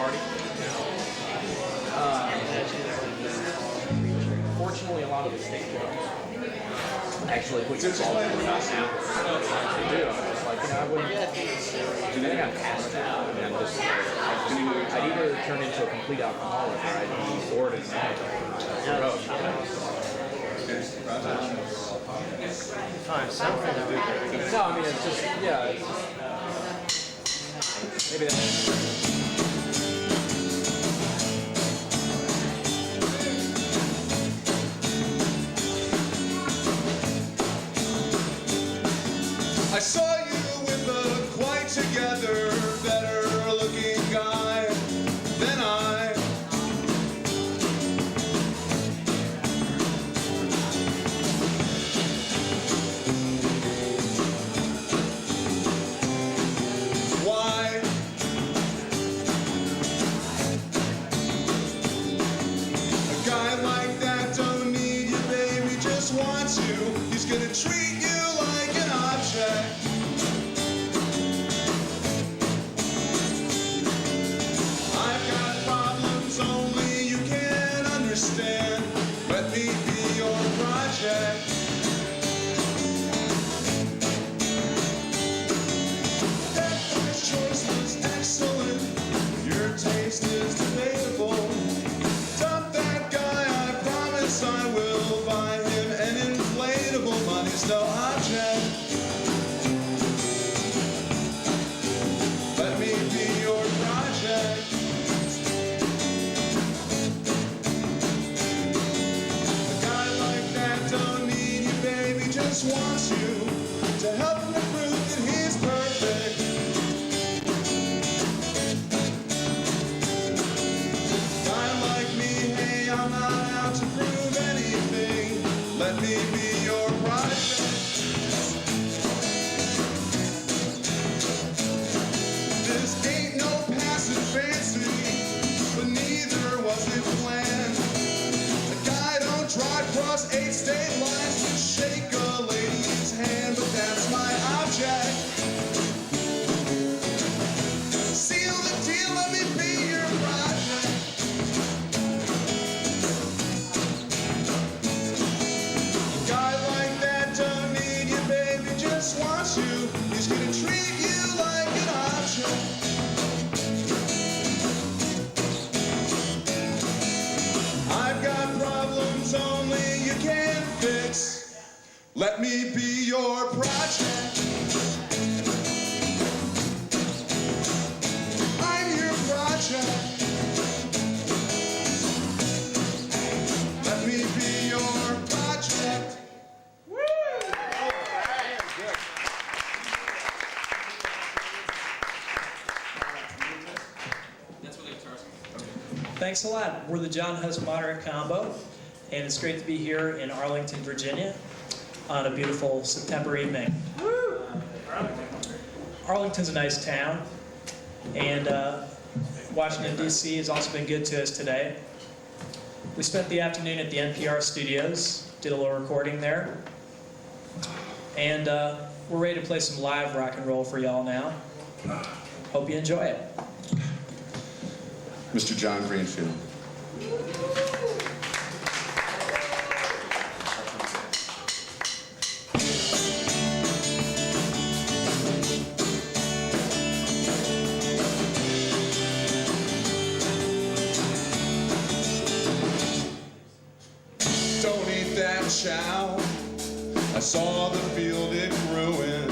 party. Fortunately, a lot of the state clubs actually put your fault in us now. They do. I'm just like, I wouldn't. I think I'm past that. I mean, I'd either turn into a complete alcoholic or I'd be bored and mad. Find something to do. No, I mean, it's just, it's just, maybe that's. I saw you with a quite together, better looking guy than I. Why? A guy like that don't need you, baby, just wants you. He's gonna treat you like an object. I've got problems only you can understand. Let me be your project. That first choice was excellent. Your taste is debatable. Dump that guy, I promise I will buy him an inflatable. Money's no object. Let me be your project. A guy like that don't need you, baby, just wants you to help him to prove that he's perfect. A guy like me, hey, I'm not out to prove anything. Let me be your project. This ain't no passive fancy, but neither was it planned. A guy don't drive across 8 state lines to shake a lady's hand, but that's my object. Seal the deal, let me be your project. A guy like that don't need you, baby, just wants you. He's gonna treat you like an object. I've got problems only you can fix. Let me be your project. I'm your project. Let me be your project. Thanks a lot. We're the John Huss Moderate Combo, and it's great to be here in Arlington, Virginia, on a beautiful September evening. Arlington's a nice town, and Washington, D.C. has also been good to us today. We spent the afternoon at the NPR studios, did a little recording there, and we're ready to play some live rock and roll for y'all now. Hope you enjoy it. Mr. John Greenfield. Don't eat that chow. I saw the field it grew in,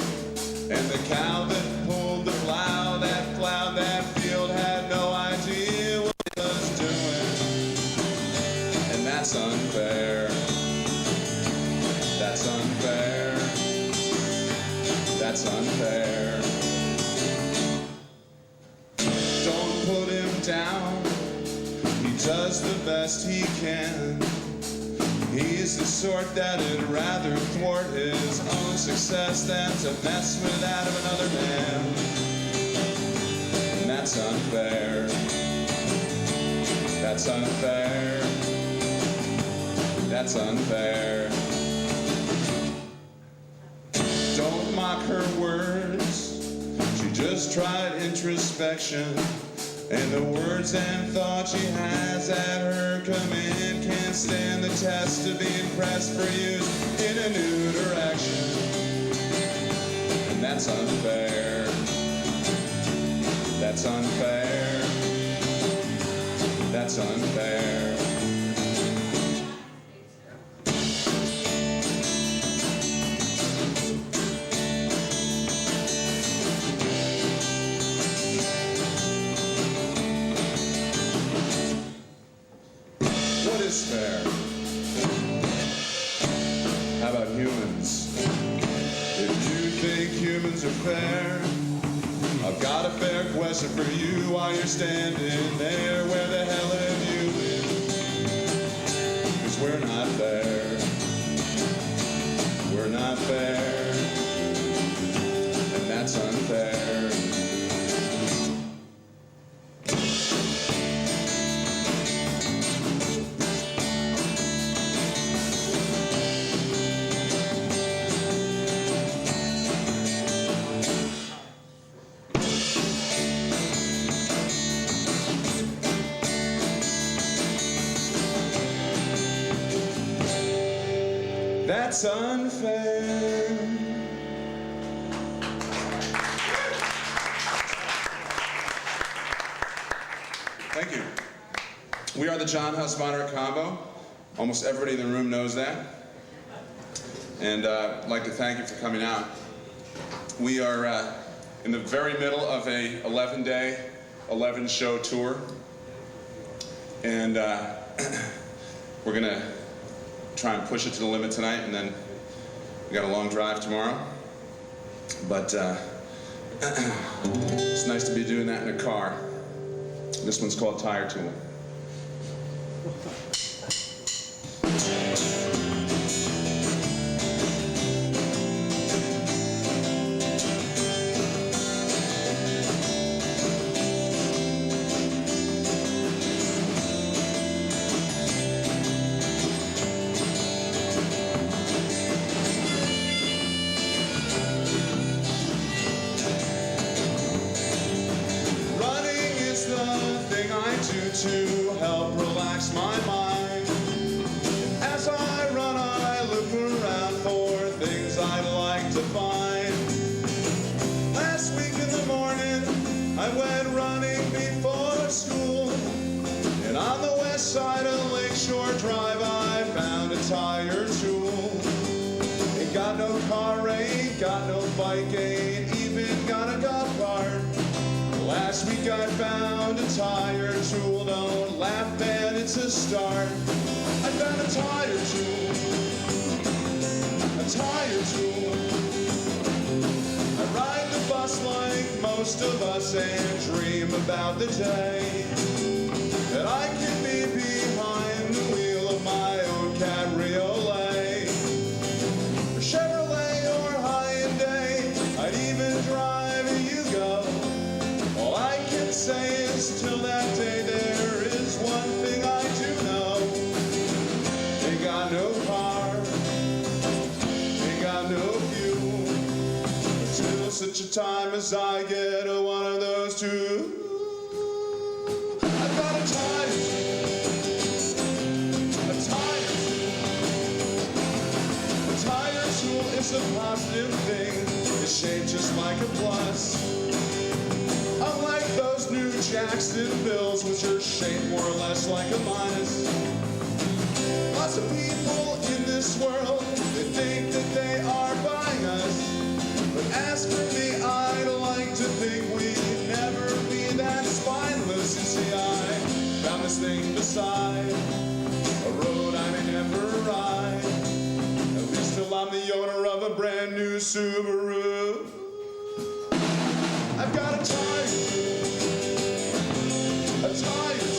and the cow that pulled the plow that plowed that field had no idea what it was doing. And that's unfair. That's unfair. That's unfair. Don't put him down. He does the best he can. He's the sort that'd rather thwart his own success than to mess with that of another man. And that's unfair. That's unfair. That's unfair. Don't mock her words. She just tried introspection. And the words and thoughts she has at her command can't stand the test of being pressed for use in a new direction. And that's unfair. That's unfair. That's unfair. What is fair? How about humans? If you think humans are fair, I've got a fair question for you while you're standing there. Where the hell have you been? 'Cause we're not fair. We're not fair. And that's unfair. That's unfair. Thank you. We are the John Huss Moderate Combo. Almost everybody in the room knows that. And I'd like to thank you for coming out. We are in the very middle of a 11-day, 11-show tour. And we're going to try and push it to the limit tonight, and then we got a long drive tomorrow. But it's nice to be doing that in a car. This one's called Tire Tool. To help relax my mind. As I run, I look around for things I'd like to find. Last week in the morning, I went running before school. And on the west side of Lakeshore Drive, I found a tire tool. Ain't got no car, ain't got no bike, ain't even got a golf cart. Last week I found a tire tool. Don't laugh, man, it's a start. I found a tire tool. A tire tool. I ride the bus like most of us and dream about the day that I can be behind the wheel of my own cabriolet. Or Chevrolet or Hyundai, I'd even drive a Yugo. All I can say is till that day there is one thing I do know. Ain't got no car, ain't got no fuel, until such a time as I get one of those two. I've got a tire tool is a positive thing. It's shaped just like a plus. Unlike those new Jacksonvilles, which are shaped more or less like a minus. Lots of people in this world, they think that they are buying us. But as for me, I'd like to think we'd never be that spineless. You see, I found this thing beside a road I may never ride. At least till I'm the owner of a brand new Subaru. I've got a tire tires.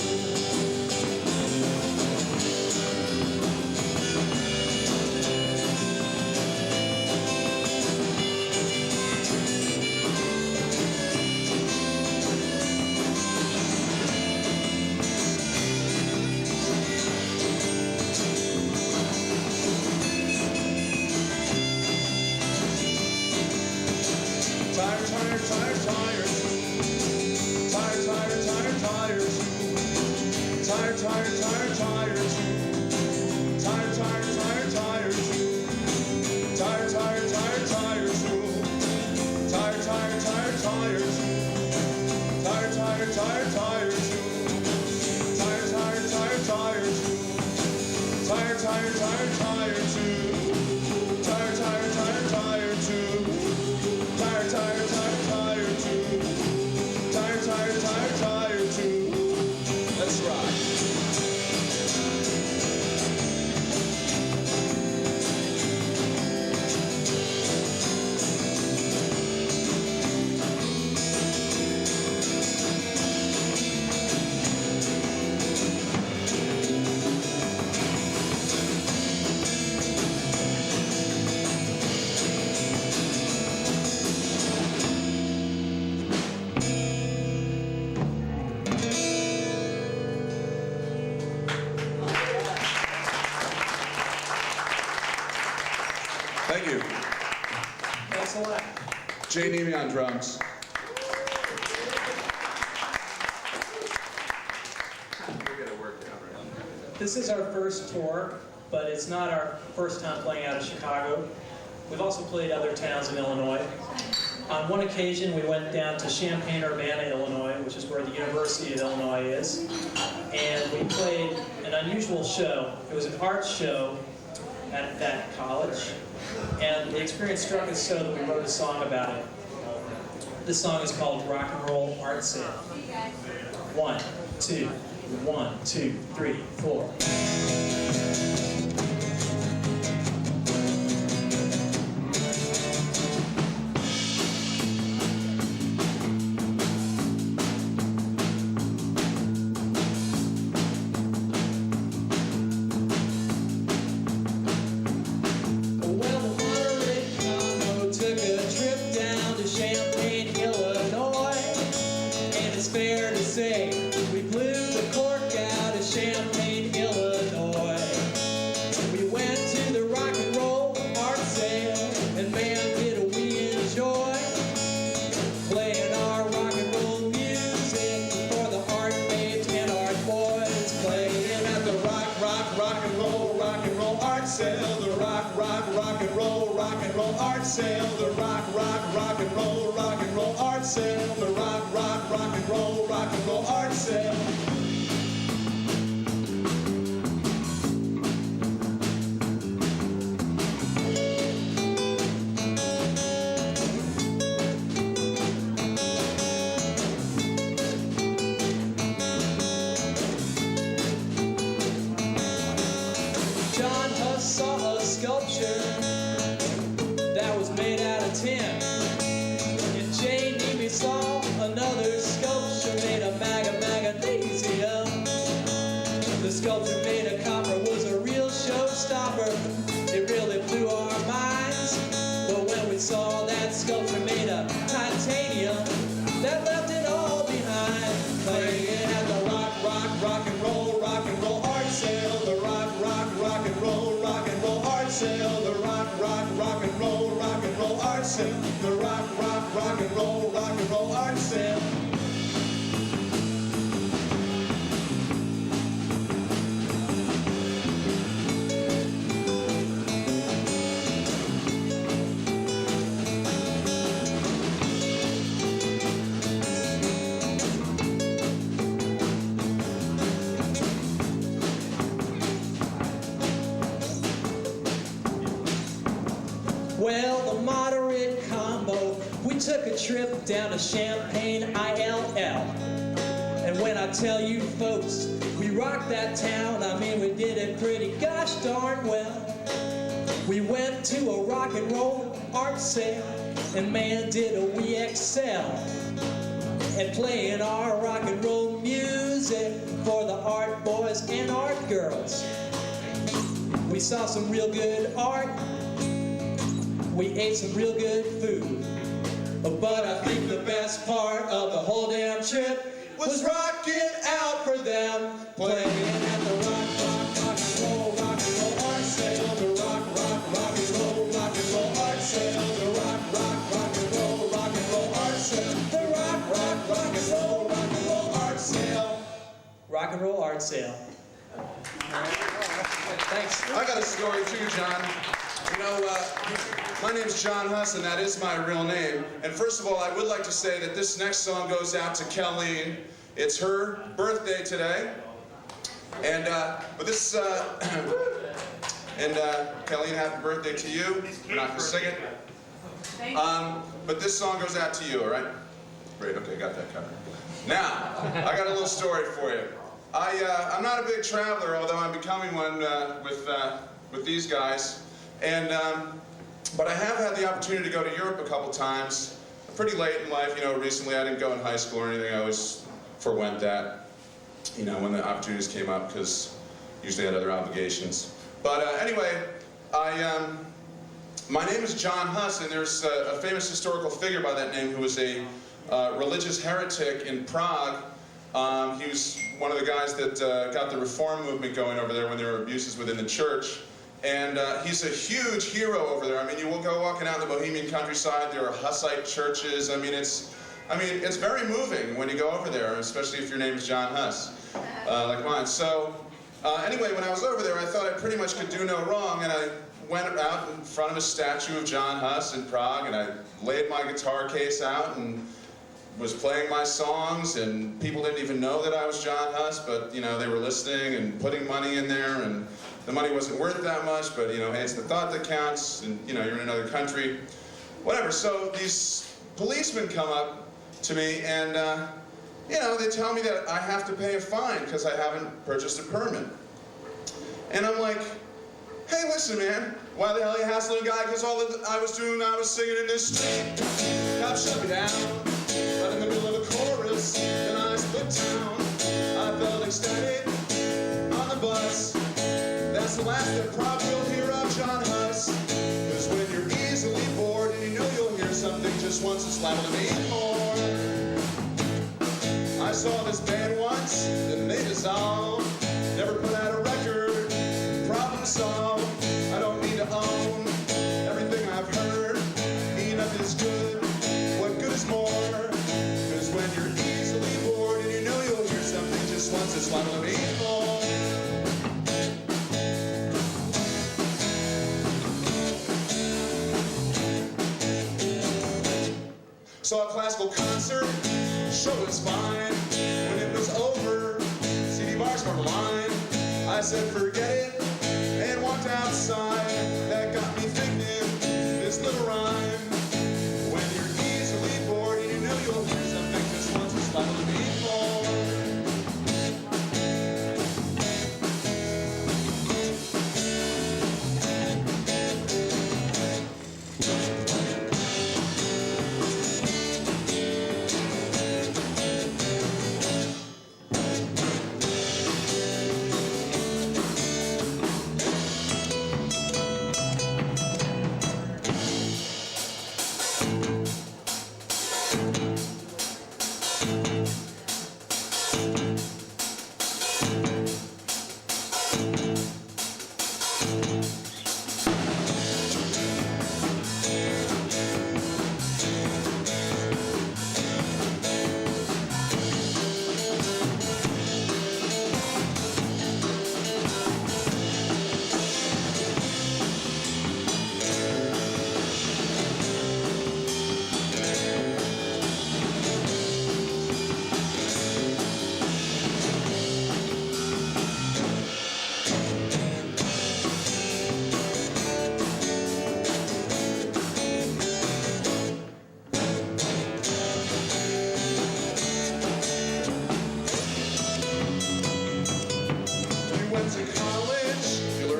Niimi on drums. This is our first tour, but it's not our first time playing out of Chicago. We've also played other towns in Illinois. On one occasion, we went down to Champaign-Urbana, Illinois, which is where the University of Illinois is, and we played an unusual show. It was an art show at that college, and the experience struck us so that we wrote a song about it. This song is called Rock and Roll Art Sale. 1, 2, 1, 2, 3, 4. John Huss saw a sculpture that was made out of tin. And Niimi saw another sculpture made of magnesium. The sculpture made of copper was a real showstopper. It really blew our minds. But when we saw that sculpture made of titanium, that left it all behind. Playing at the rock and roll art sale. The rock and roll art sale. The rock and roll art sale. The rock and roll art sale. Well, the Moderate Combo, we took a trip down to Champaign, ILL. And when I tell you folks, we rocked that town, I mean we did it pretty gosh darn well. We went to a rock and roll art sale, and man did we excel at playing our rock and roll music for the art boys and art girls. We saw some real good art. We ate some real good food. But I think the best part of the whole damn trip was rocking out for them. Playing at the rock and roll art sale. The rock and roll art sale. The rock and roll art sale. The rock and roll art sale. Rock and roll art sale. Thanks. I got a story too, John. You know, my name's John Huss, and that is my real name. And first of all, I would like to say that this next song goes out to Colleen. It's her birthday today. And, Colleen, happy birthday to you. We're not gonna sing it. But this song goes out to you, all right? Great, okay, got that covered. Now, I got a little story for you. I'm not a big traveler, although I'm becoming one with these guys. And, but I have had the opportunity to go to Europe a couple times, pretty late in life. You know, recently I didn't go in high school or anything. I always forwent that, you know, when the opportunities came up, because usually I had other obligations. But anyway, my name is John Huss, and there's a famous historical figure by that name who was a religious heretic in Prague. He was one of the guys that got the reform movement going over there when there were abuses within the church. And he's a huge hero over there. I mean, you will go walking out in the Bohemian countryside, there are Hussite churches. I mean, it's very moving when you go over there, especially if your name is John Huss, like mine. So anyway, when I was over there, I thought I pretty much could do no wrong, and I went out in front of a statue of John Huss in Prague, and I laid my guitar case out and was playing my songs, and people didn't even know that I was John Huss, but you know, they were listening and putting money in there, and the money wasn't worth that much, but you know, hey, it's the thought that counts, and you know, you're in another country, whatever. So these policemen come up to me, and you know, they tell me that I have to pay a fine because I haven't purchased a permit. And I'm like, hey, listen, man, why the hell are you hassling a guy? Because all that I was doing, I was singing in this street. Cop shut me down, right in the middle of a chorus, then I split town. I felt ecstatic on the bus. That's the last that probably you'll hear of John Huss. Because when you're easily bored and you know you'll hear something just once, it's liable to be more. I saw this band once, then they dissolved. Never put out a record, problem solved. I don't need to own everything I've heard. Enough is good, what good is more? Because when you're easily bored and you know you'll hear something just once, it's liable to be more. Saw a classical concert, show was fine. When it was over, CD bars were mine. I said forget it, and walked outside. That got me thinking, this little rhyme. When you're easily bored and you know you'll hear something just once, it's liable to be more.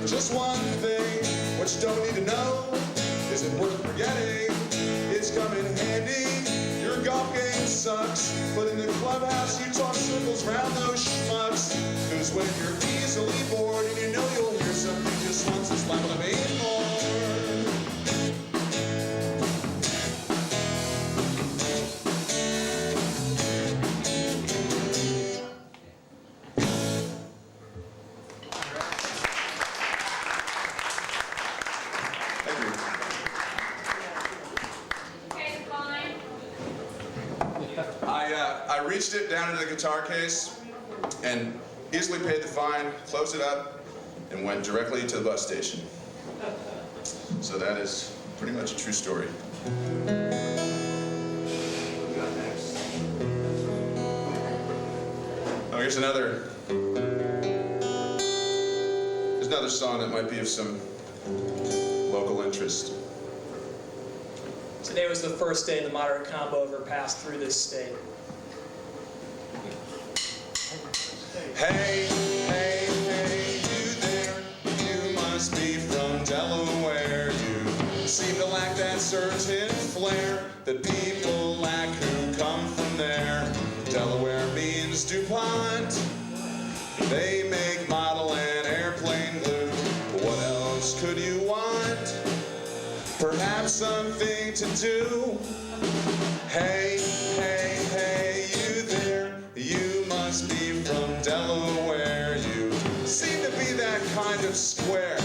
Just one thing, what you don't need to know, is it worth forgetting? It's come in handy, your golf game sucks, but in the clubhouse you talk circles round those schmucks. Cause when you're easily bored and you know you'll hear something just once, it's liable to be more. I reached it down into the guitar case and easily paid the fine, closed it up, and went directly to the bus station. So that is pretty much a true story. What we got next? Oh, here's another song that might be of some local interest. Today was the first day the Moderate Combo ever passed through this state. Hey, hey, hey, you there, you must be from Delaware. You seem to lack that certain flair that people lack who come from there. Delaware means DuPont. They make model and airplane glue. What else could you want? Perhaps something to do. Hey, hey, hey, you there, you must be from Delaware. You seem to be that kind of square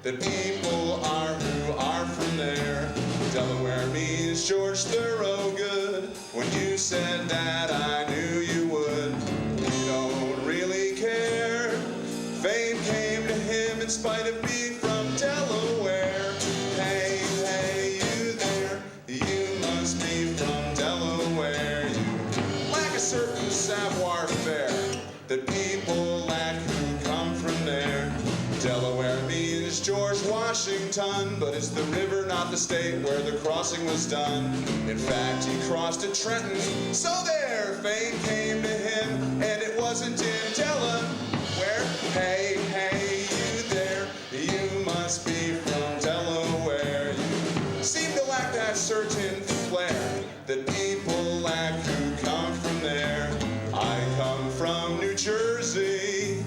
that people are who are from there. Delaware means George Thorogood. When you said that, I knew you would. You don't really care. Fame came to him in spite of being from Delaware. Hey, hey, you there, you must be from Delaware. You lack a certain savoir-faire that people lack who come from there. Delaware means George Washington, but it's the river, not the state, where the crossing was done. In fact, he crossed at Trenton, so there, fame came to him, and it wasn't in Delaware. Hey, hey, you there, you must be from Delaware. You seem to lack that certain flair that people lack who come from there. I come from New Jersey.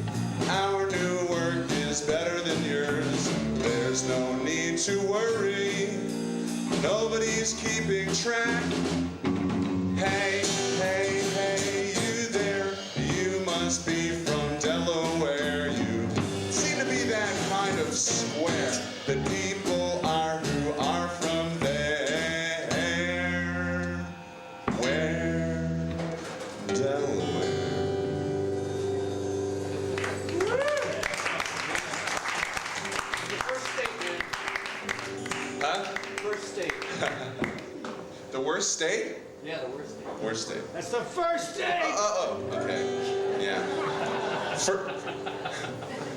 Our Newark is better than yours. There's no need to worry. Nobody's keeping track. Hey, hey, hey, you there. You must be from Delaware. You seem to be that kind of square that people are who are from there. Where? Delaware. Huh? First state. The worst state? Yeah, the worst state. Worst state. That's the first state! Okay. Yeah.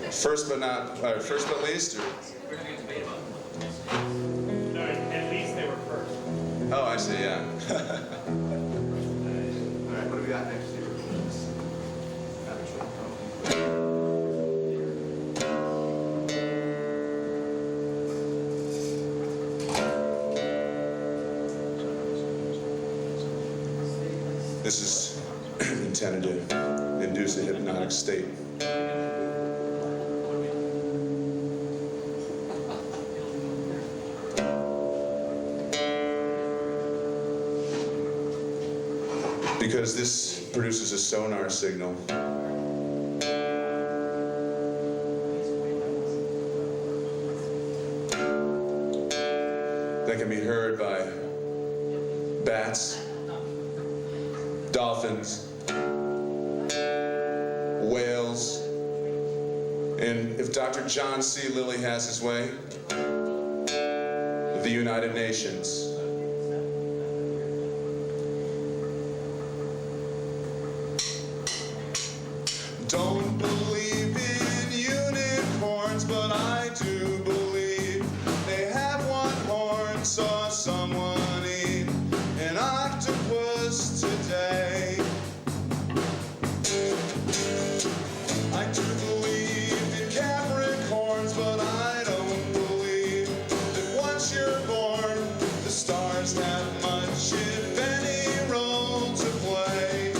First but least? Or? We're gonna get debate about it. No, at least they were first. Oh, I see, yeah. All right, what do we got next year? This is intended to induce a hypnotic state. Because this produces a sonar signal. That can be heard by bats, dolphins, whales, and if Dr. John C. Lilly has his way, the United Nations. Don't believe in unicorns, but I do believe they have one horn. Saw someone eat an octopus today. I do believe in Capricorns, but I don't believe that once you're born, the stars have much, if any, role to play.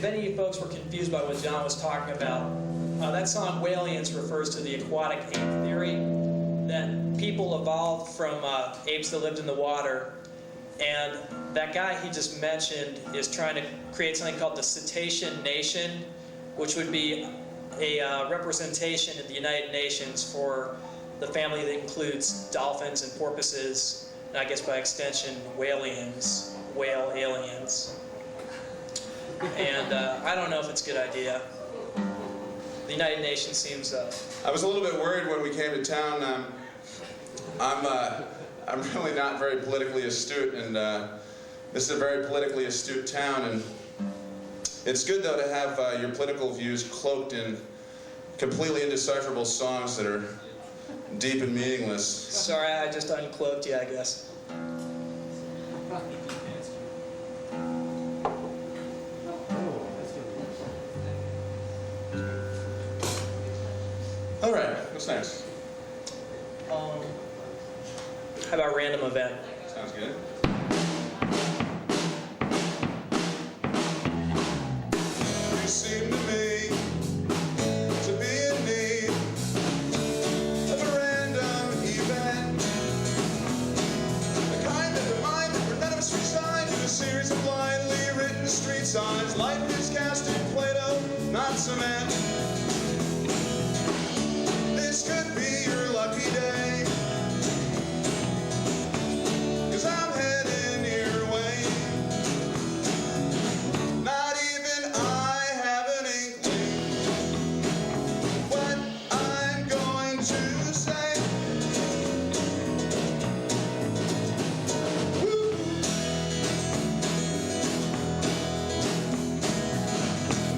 if any of you folks were confused by what John was talking about, that song Whalians refers to the aquatic ape theory, that people evolved from apes that lived in the water. And that guy he just mentioned is trying to create something called the Cetacean Nation, which would be a representation at the United Nations for the family that includes dolphins and porpoises, and I guess by extension, whalians, whale aliens. And I don't know if it's a good idea. The United Nations seems... I was a little bit worried when we came to town. I'm really not very politically astute, and this is a very politically astute town, and it's good, though, to have your political views cloaked in completely indecipherable songs that are deep and meaningless. Sorry, I just uncloaked you, I guess. All right, what's next? How about random event? Sounds good. You seem to me to be in need of a random event, the kind that reminds where none of us reside in a series of blindly written street signs. Life is cast in Play-Doh, not cement. This could be your lucky day, 'cause I'm heading your way. Not even I have an inkling what I'm going to say. Woo.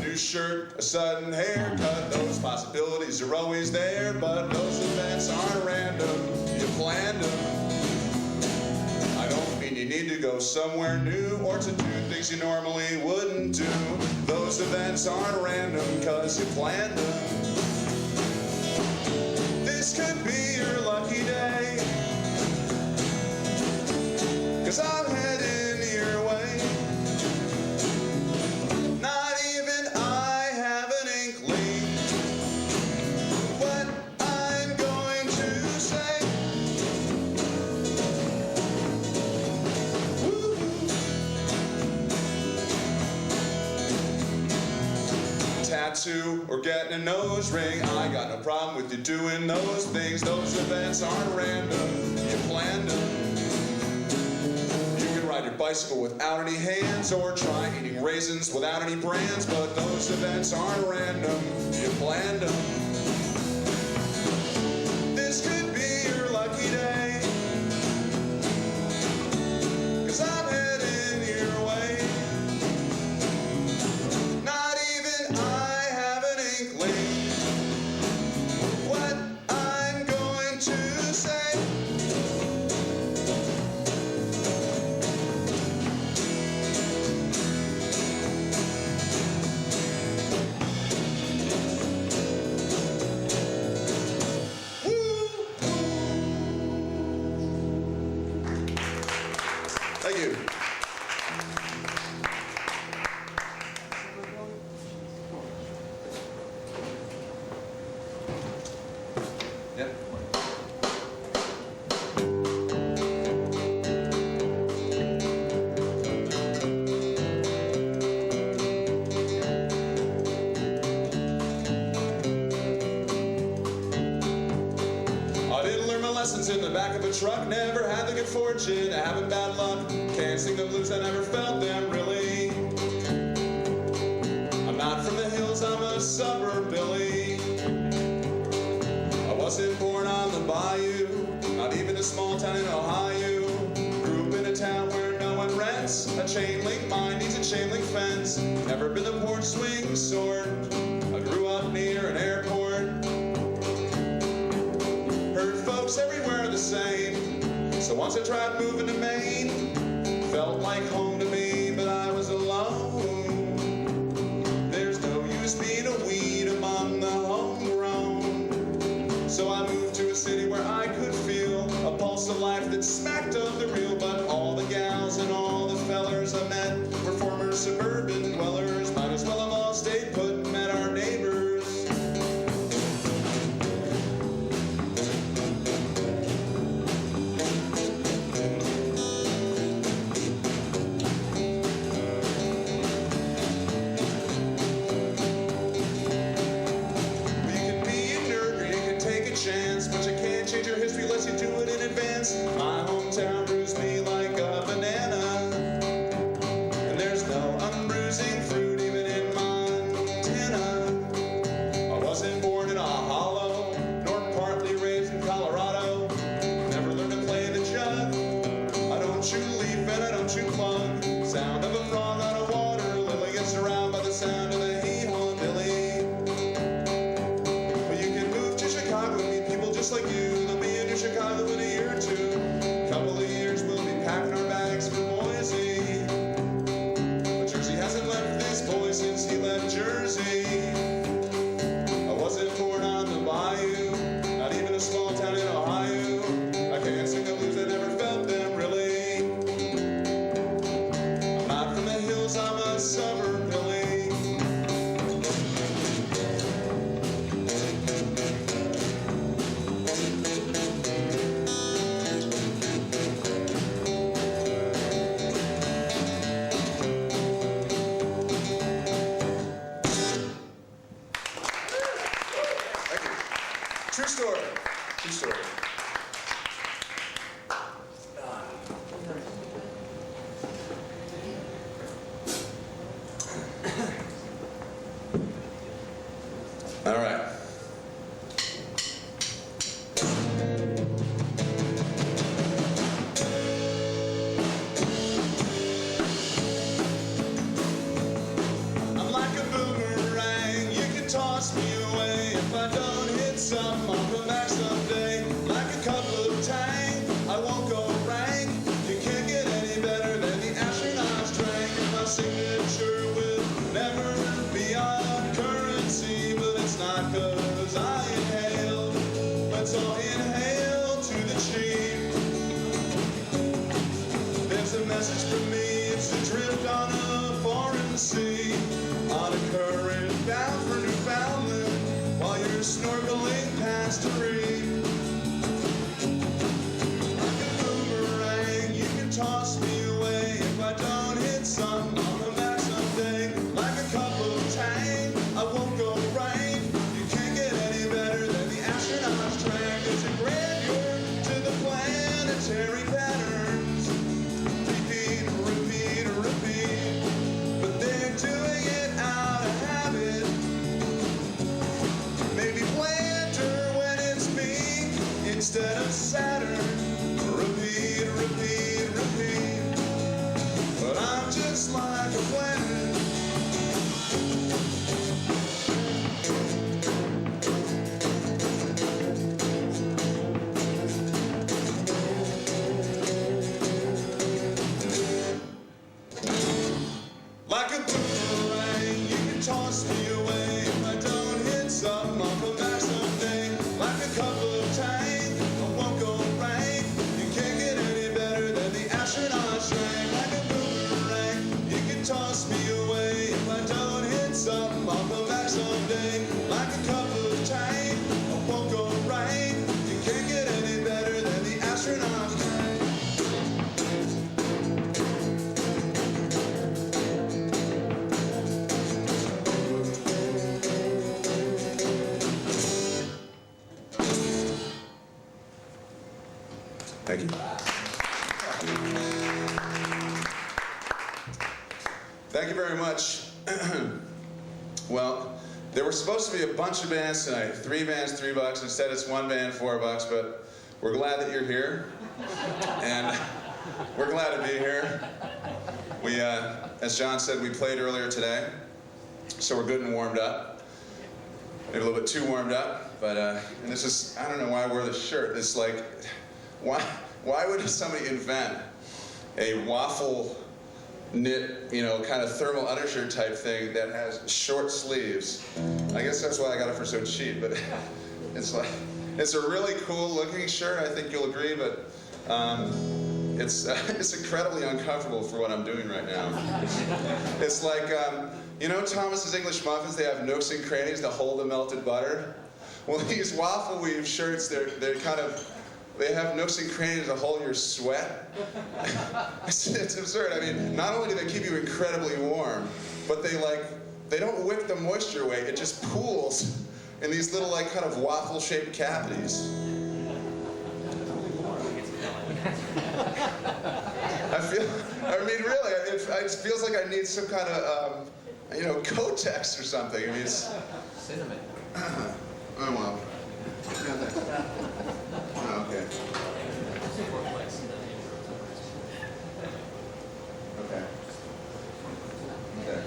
New shirt, a sudden haircut, those possibilities are always there, but those events aren't random, you planned them. I don't mean you need to go somewhere new or to do things you normally wouldn't do. Those events aren't random, 'cause you planned them. This could be your lucky day, 'cause I'm heading your way. Not even I have an inkling what I'm going to say. Woo. Tattoo or getting a nose ring, I got no problem with you doing those things. Those events aren't random, you planned them. You can ride your bicycle without any hands, or try eating raisins without any brands, but those events aren't random, you planned them. This could be your lucky day, 'cause I'm heading your way. Not even I have an inkling what I'm going to say. Thank you. Yep. I didn't learn my lessons in the back of a truck, never had the good fortune of having bad luck. Can't sing the blues, I never felt them really. I'm not from the hills, I'm a suburb Billy. I wasn't born on the bayou, not even a small town in Ohio. Grew up in a town where no one rents. A chain link mine needs a chain link fence. Never been the porch swing sort. I grew up near an airport. Heard folks everywhere the same. So once I tried moving to Maine. Felt like home to me, but I was alone. There's no use being a weed among the homegrown. So I moved to a city where I could feel a pulse of life that smacked of the real. But all the gals and all the fellers I met were former suburban dwellers. Might as well chance. My hometown bruised me like a banana, and there's no unbruising fruit even in Montana. I wasn't born in a hollow, nor partly raised in Colorado. Never learned to play the jug. I don't chew leaf and I don't chew plug. Sound of a frog on a water lily gets around by the sound of the hee-haw dilly. But you can move to Chicago and meet people just like you. They'll be in Chicago in a year or two. Couple of years we'll be packing our bags for Boise. But Jersey hasn't left this boy since he left Jersey. I wasn't born on the bayou, not even a small town in Ohio. I can't sing the blues, I never felt them really. I'm not from the hills, I'm a suburb Billy. Thank you. True story. True story. All right. I'm like a boomerang, you can toss me away. If I don't hit something, I'll come back someday. Like a cup of tang, I won't go rank. You can't get any better than the astronauts drank. And my signature will never be on currency, but it's not 'cause I inhaled. Let's all inhale to the cheap. There's a message from me, it's adrift on a foreign sea, on a current bound for Newfoundland, while you're snorkeling past a reef. Like a boomerang, you can toss me away. If I don't hit something, I'll come back someday. Like a cup of tang, I won't go right. You can't get any better than the astronauts drank. There's a grandeur to the planetary patterns. Repeat, repeat, repeat. But they're doing it out of habit. Maybe planter when it's me instead of Saturn. Repeat, repeat, repeat. But I'm just like a planet. Like a boomerang, you can toss me away. If I don't hit something, I'll come back someday. Like a cup of tang, I won't go rank. You can't get any better than the astronauts drank. Like a boomerang, you can toss me away. If I don't hit something, I'll come back someday. Like a cup of tang, I won't go rank. You can't get any better than the astronauts drank. Thank you. Thank you very much. Well, there were supposed to be a bunch of bands tonight. 3 bands, $3. Instead, it's 1 band, $4. But we're glad that you're here, and we're glad to be here. We, as John said, we played earlier today, so we're good and warmed up. Maybe a little bit too warmed up, but and this is, I don't know why I wore this shirt. It's like, why would somebody invent a waffle knit, kind of thermal undershirt type thing that has short sleeves? I guess that's why I got it for so cheap, but it's like, it's a really cool looking shirt, I think you'll agree, but it's incredibly uncomfortable for what I'm doing right now. It's like, Thomas's English muffins, they have nooks and crannies to hold the melted butter. Well, these waffle weave shirts, they have nooks and crannies to hold your sweat. It's absurd. I mean, not only do they keep you incredibly warm, but they don't wick the moisture away. It just pools in these little kind of waffle-shaped cavities. It feels like I need some kind of, Kotex or something. I mean, it's... Cinnamon. Oh, well. Oh, okay. Okay. Okay.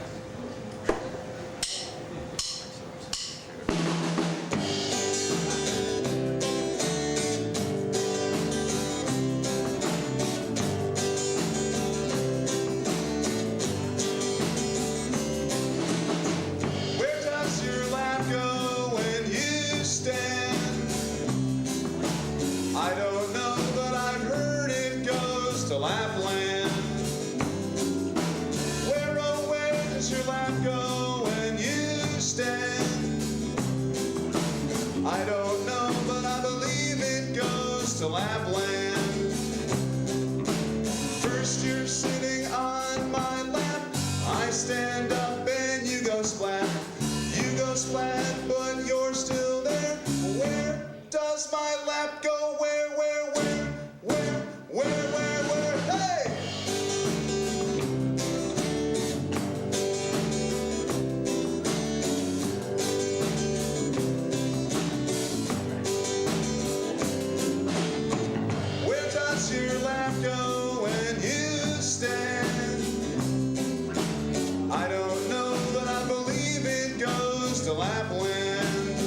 Where does your lap go when you stand? I don't know, but I've heard it goes to Lapland. Where, oh, where does your lap go when you stand? I don't know, but I believe it goes to Lapland. First you're sitting on my lap, I stand up and you go splat. You go splat, but you're still there. Where does my lap go? Where, hey! Where does your lap go when you stand? I don't know, but I believe it goes to Lapland.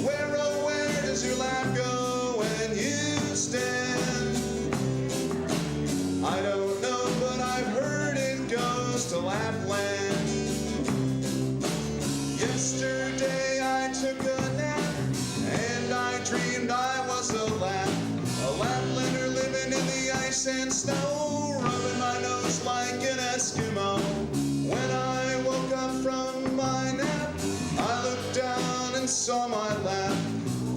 Where, oh, where does your lap go when you stand? I don't know, but I've heard it goes to Lapland. Yesterday I took a nap, and I dreamed I was a Laplander living in the ice and snow, rubbing my nose like an Eskimo. When I woke up from my nap, I looked down and saw my lap.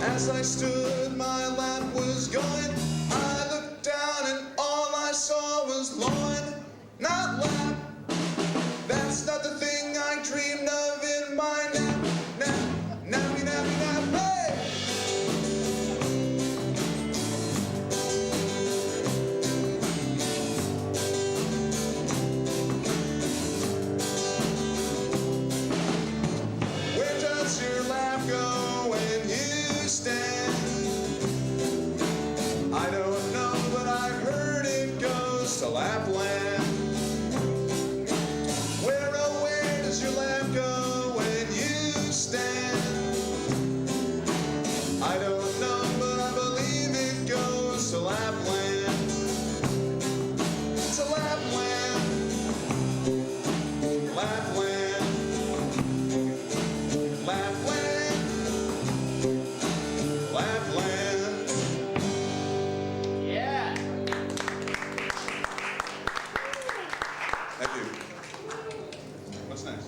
As I stood, my lap was going. I looked down and all I saw was lawn, not lap. That's not the thing I dreamed of in my nap, hey! Where does your lap go when you stand? I don't know, but I've heard it goes to Lapland. Where, oh, where does your lap go when you stand? I don't know, but I believe it goes to Lapland. To Lapland. Lapland. Lapland. Lapland. Yeah. Thank you. What's next?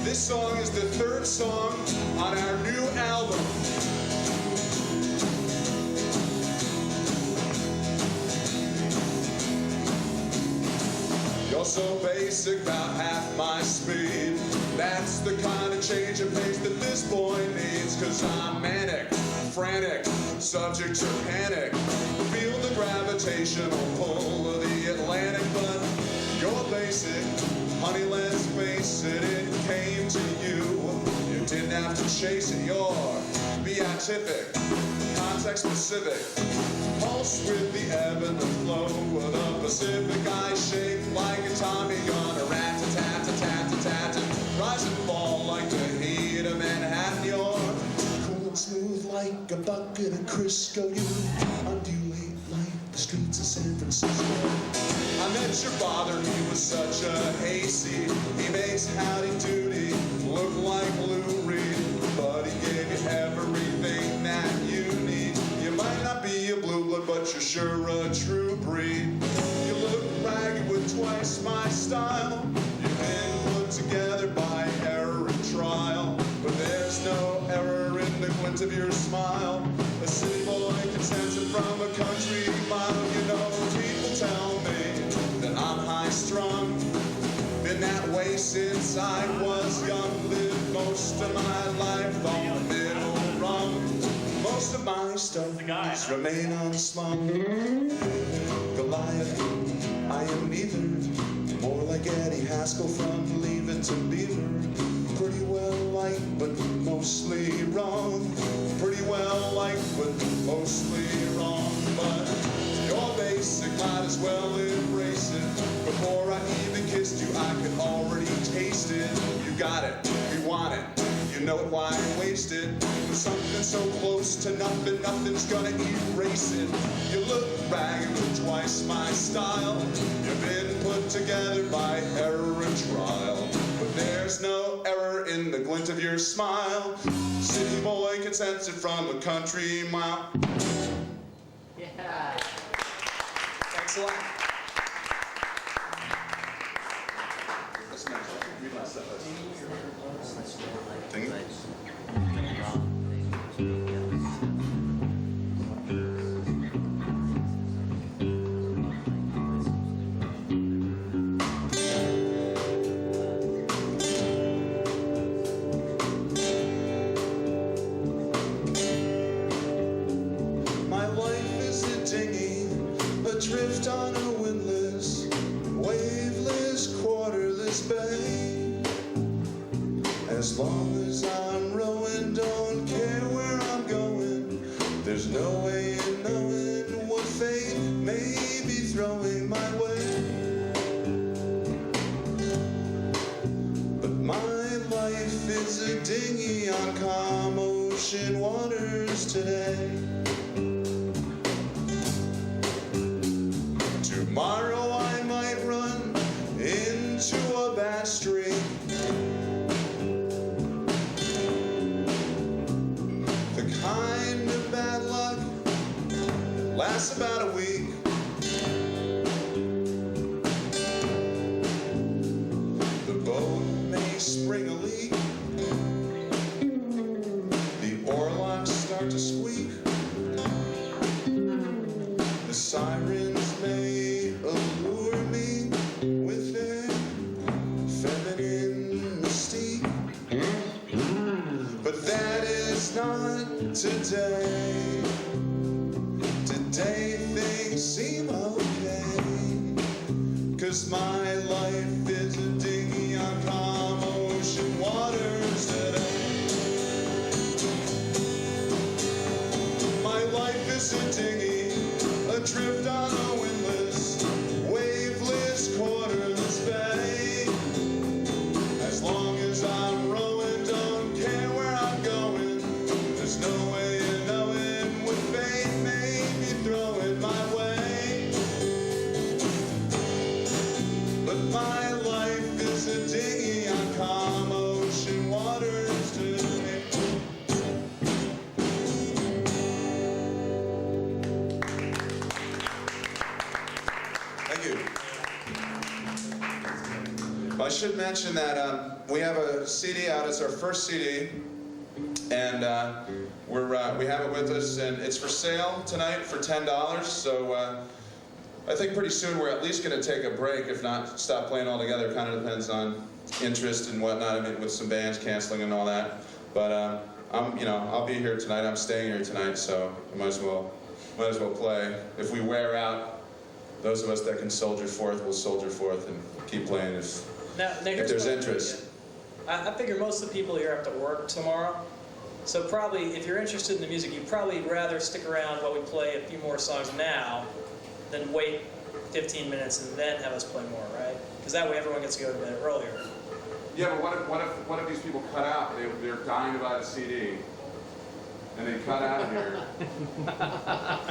This song is the third song on our new album. You're so basic, about half my speed. That's the kind of change of pace that this boy needs. Cause I'm manic, frantic, subject to panic. Feel the gravitational pull of the Atlantic, but you're basic. Honey, let's face it, it came to you. You didn't have to chase it, you're beatific, context specific. Pulse with the ebb and the flow of the Pacific. I shake like a Tommy gun, a rat-a-tat-a-tat-a-tat, and rise and fall like the heat of Manhattan. You're cool and smooth like a bucket of Crisco. You undulate like the streets of San Francisco. I met your father, he was such a hayseed. He makes Howdy Doody look like Lou Reed, but he gave you everything that you need. You might not be a blue blood, but you're sure a true breed. You look ragged with twice my style. You've been put together by error and trial, but there's no error in the glint of your smile. A city boy consented from a country mile. You know, people tell me that I'm high-strung. Been that way since I was young. Lived most of my life on the middle rung. Most of my stories remain unslung. Goliath, I am neither. More like Eddie Haskell from Leave It to Beaver. Pretty well liked, but mostly wrong. Pretty well liked, but mostly wrong. But you're basic, might as well embrace it. Before I even kissed you, I could already taste it. You got it, you want it, you know it, why waste it? With something so close to nothing, nothing's gonna erase it. You look ragged with twice my style. You've been put together by error and trial. But there's no error in the glint of your smile. City boy can sense it from a country mile. Yeah. Thanks a lot. My life is a dinghy, adrift on a windless, waveless, quarterless bay. As long as I'm rowing, don't care where I'm going. There's no way in knowing what fate may be throwing my way. But my life is a dinghy on calm ocean waters today. Tomorrow I might run into a bad stream. The kind of bad luck that lasts about a week. The boat may spring a leak. The oarlocks start to squeak. The sirens may allure me with their feminine mystique. But that is not today. Today things seem okay. 'Cause my life is a dinghy on calm ocean waters today. My life is a dinghy, adrift on a windless, waveless, quarterless bay. As long as I'm rowing, don't care where I'm going. There's no way of knowing what fate may be throwing my way. But my life is a dinghy on calm ocean waters today. Thank you. Well, I should mention that we have a CD out. It's our first CD, and we have it with us, and it's for sale tonight for $10. So I think pretty soon we're at least going to take a break, if not stop playing altogether. Kind of depends on interest and whatnot. I mean, with some bands canceling and all that. But I'll be here tonight. I'm staying here tonight, so I might as well play. If we wear out, those of us that can soldier forth will soldier forth and keep playing if Here's there's what interest. I figure most of the people here have to work tomorrow. So probably, if you're interested in the music, you'd probably rather stick around while we play a few more songs now than wait 15 minutes and then have us play more, right? Because that way everyone gets to go to bed earlier. Yeah, but what if these people cut out? They're dying to buy the CD, and they cut out of here.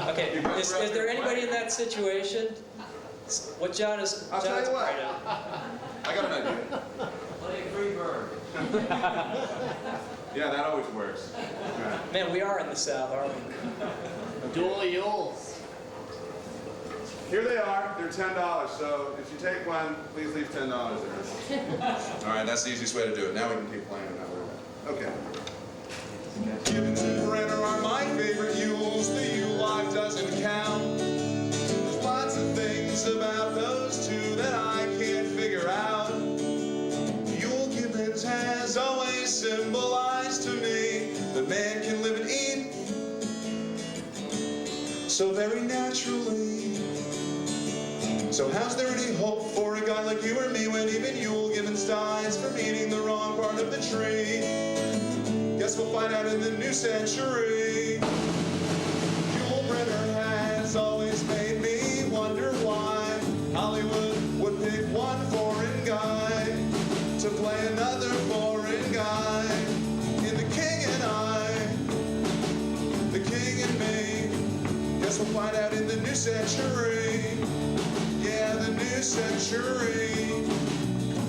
Okay, is there anybody in that situation? What John is... I'll tell John's you what. afraid of. I got an idea. Play free bird. Yeah, that always works. Right. Man, we are in the South, aren't we? Dual Yules. Here they are. They're $10. So if you take one, please leave $10 there. All right, that's the easiest way to do it. Now we can keep playing. Okay. Gibbons and Brenner are my favorite Yules. The Yule log doesn't count. There's lots of things about those two that I can't figure out. Yule Gibbons has always symbolize to me that man can live and eat so very naturally. So how's there any hope for a guy like you or me when even you'll give us dies for eating the wrong part of the tree? Guess we'll find out in the new century. Yul Brynner has always made me wonder why Hollywood would pick one foreign guy to play another foreign guy in The King and I, The King and Me. Guess we'll find out in the new century. Yeah, the new century.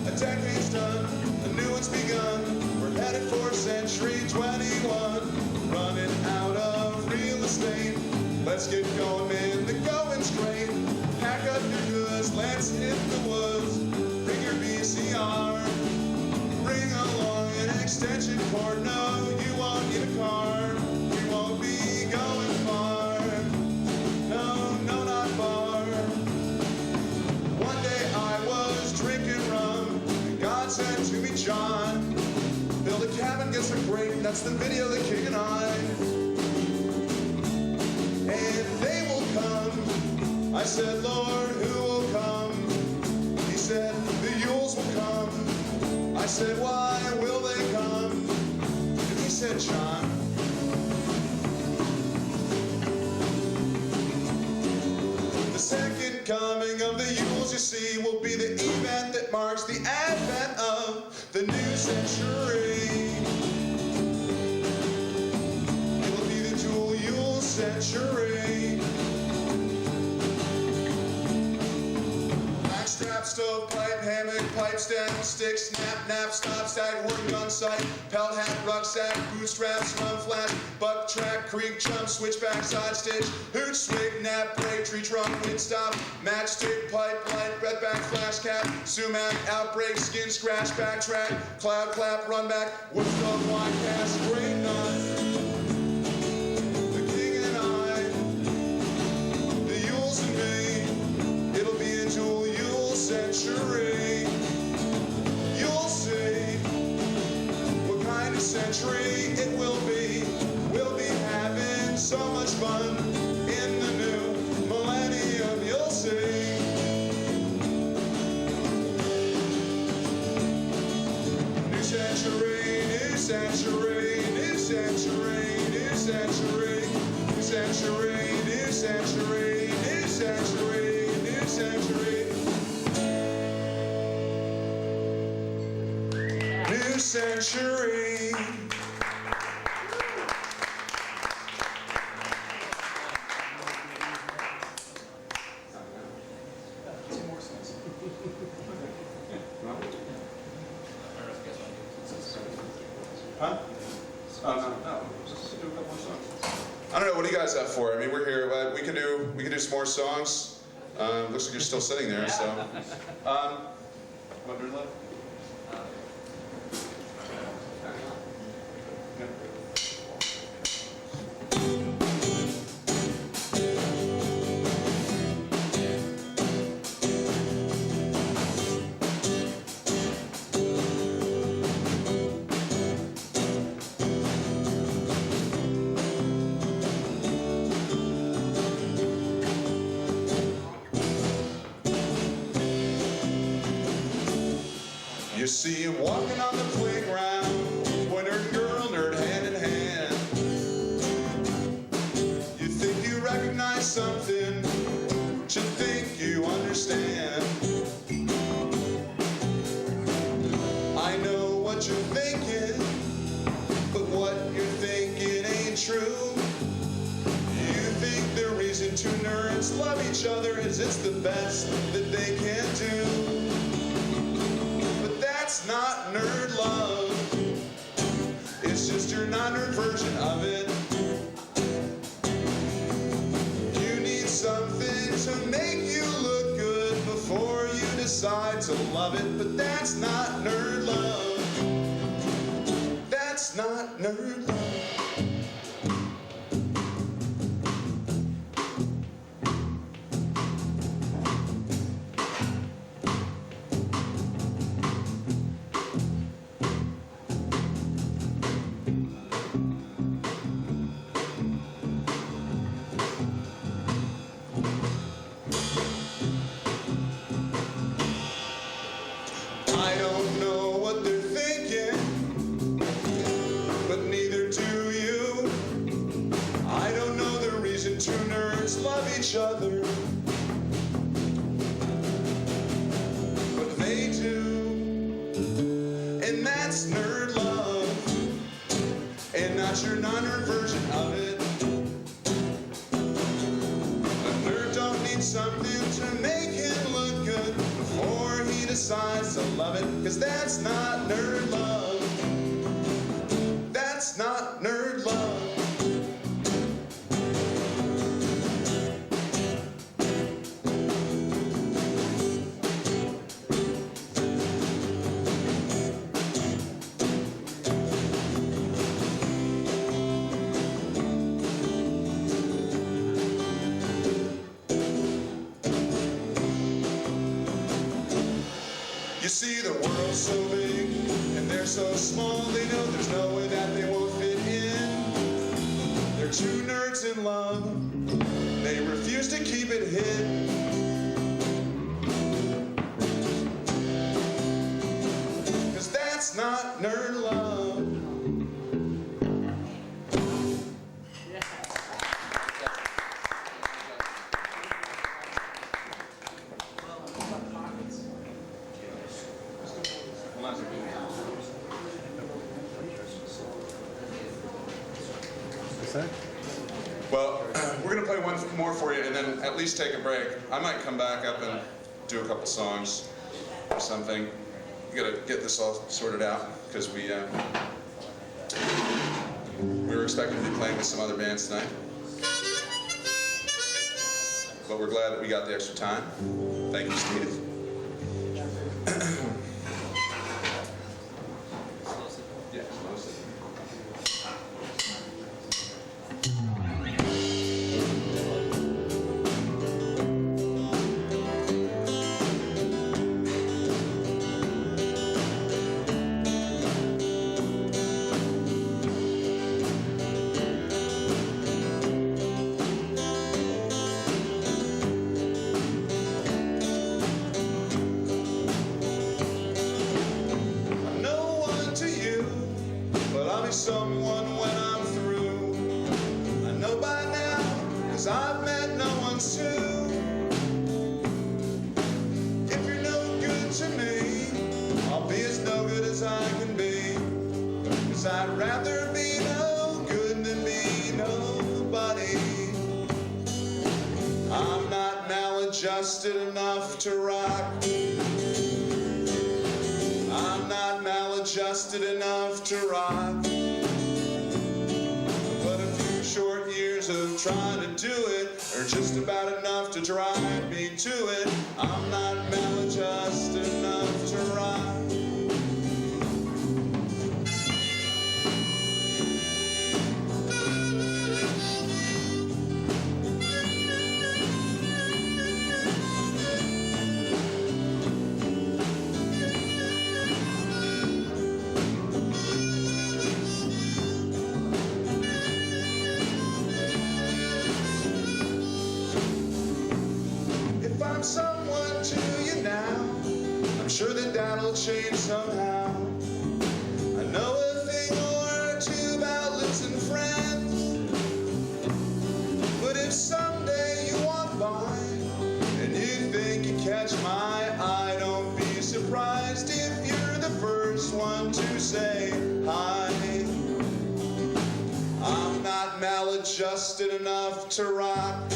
A decade's done, a new one's begun. We're headed for century 21. Running out of real estate. Let's get going, man, the going's great. Pack up your goods, let's hit the woods. Bring your VCR. Bring along an extension cord. No, you won't need a car. We won't be going far. No, no, not far. One day I was drinking rum, and God said to me, John, build a cabin, get some grape, that's the video, The King and I. And they will come. I said, Lord, who will come? He said, the Yules will come. I said, why will they come? And he said, John, the second coming of the Yules, you see, will be the event that marks the advent of the new century. It'll be the dual Yule century. Backstrap, stovepipe, hammock, pipe stem, stick, snap, nap, stop, staghorn, gun sight, pelt hat, rucksack, bootstraps, run flash, buck track, creek, jump, switchback, side stitch, hoot, swig, nap, break, tree trunk, wind stop, matchstick, pipe, light, redback, flash cap, sumac, outbreak, skin scratch, backtrack, cloud clap, run back, wood stove, wine cast, grape nut. The King and I, the Yules and me, it'll be a dual Yule century. You'll see what kind of century it will be. We'll be having so much fun in the new millennium. You'll see. New century, new century, new century, new century, new century, new century, new century, new century. New century. Huh? No. Just do a couple more songs. I don't know. What do you guys have for? I mean, we're here. We can do some more songs. Looks like you're still sitting there. So. What do you like? You see him walking on the playground, boy, nerd, girl, nerd, hand in hand. You think you recognize something, but you think you understand. I know what you're thinking, but what you're thinking ain't true. You think the reason two nerds love each other is it's the best that they can do. That's not nerd love. It's just your non-nerd version of it. You need something to make you look good before you decide to love it. But that's not nerd love. That's not nerd love. your non-nerd version of it. A nerd don't need something to make him look good before he decides to love it, 'cause that's not nerd love. That's not nerd love. You see, the world's so big, and they're so small, they know there's no way that they won't fit in. They're two nerds in love, they refuse to keep it hid. 'Cause that's not nerd love. Well, we're going to play one more for you and then at least take a break. I might come back up and do a couple songs or something. We got to get this all sorted out because we were expecting to be playing with some other bands tonight. But we're glad that we got the extra time. Thank you, Steve. Yeah, mostly. Someone when I'm through. I know by now, 'cause I've met no one too. If you're no good to me, I'll be as no good as I can be. 'Cause I'd rather be no good than be nobody. I'm not maladjusted enough to rock. I'm not maladjusted enough to rock. Short years of trying to do it are just about enough to drive me to it. I'm not maladjusted enough to rock. Someone to you now, I'm sure that that'll change somehow. I know a thing or two about losing friends, but if someday you walk by and you think you catch my eye, don't be surprised if you're the first one to say hi. I'm not maladjusted enough to rock.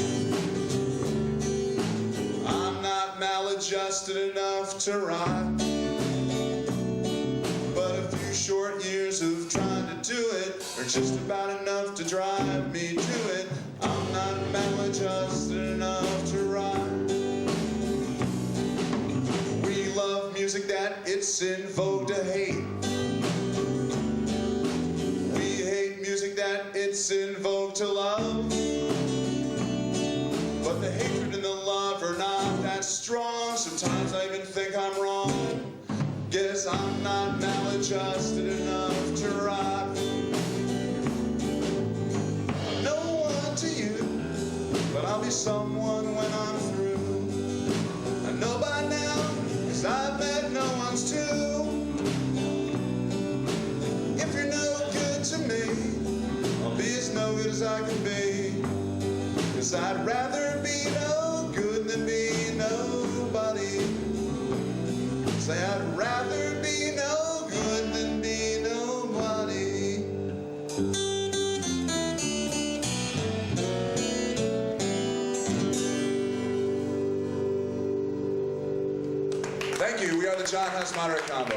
I'm not maladjusted enough to rock. But a few short years of trying to do it are just about enough to drive me to it. I'm not maladjusted enough to rock. We love music that it's in vogue to hate. We hate music that it's in vogue to love. But the hatred and the love are not that strong. Sometimes I even think I'm wrong. Guess I'm not maladjusted enough to rock. I'm no one to you, but I'll be someone when I'm through. I know by now, 'cause I've met no one's too. If you're no good to me, I'll be as no good as I can be. 'Cause I'd rather be no good than be nobody. Say I'd rather be no good than be nobody. John Huss Moderate Combo.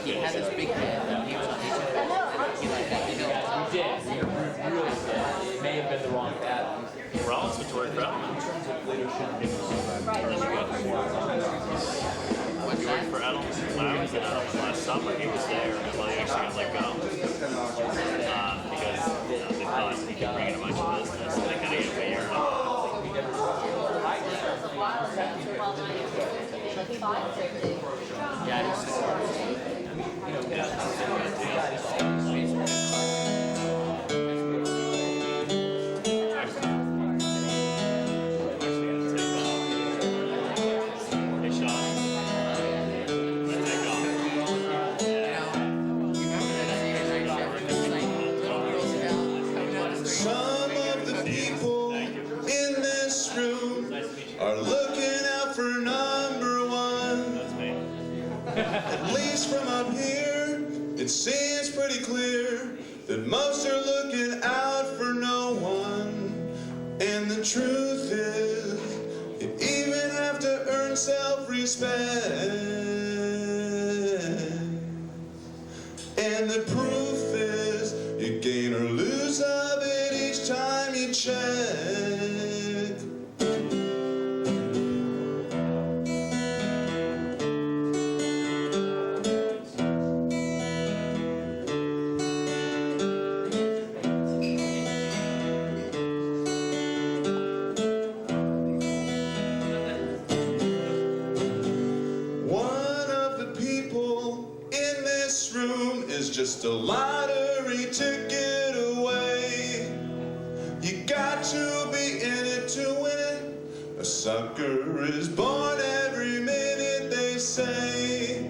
He had this big head and he was on It may have been the wrong pattern. Rollins went to work for Edelman. He worked for Edelman. When I was in Edelman last summer, he was there until he actually got let go. Because they thought he could bring in a bunch of business and they kind of gave him a year and a half. Some of the people in this room are looking out for number one. At least from up here, it seems pretty clear that most are looking out for no one. And the truth is, you even have to earn self-respect. And the proof is, you gain or lose of it each time you check. One of the people in this room is just a lottery ticket away. You got to be in it to win it. A sucker is born every minute, they say.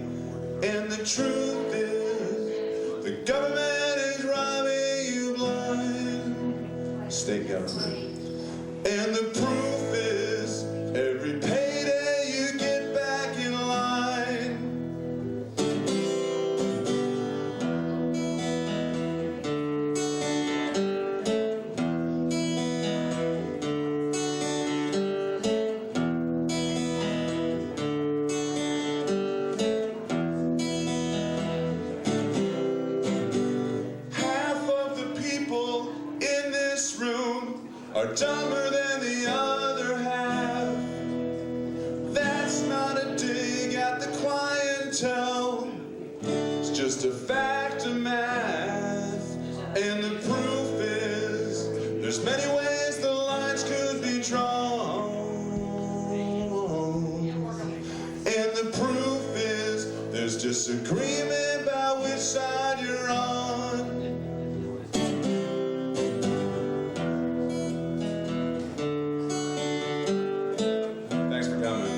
And the truth is, the government is robbing you blind. State government. And the proof is, every payday you get back in line. Half of the people in this room are dumber than the other half. That's not a dig at the clientele. It's just a fact of math. And the proof is, there's many ways the lines could be drawn. And the proof is, there's disagreement about which side you're on. Thanks for coming.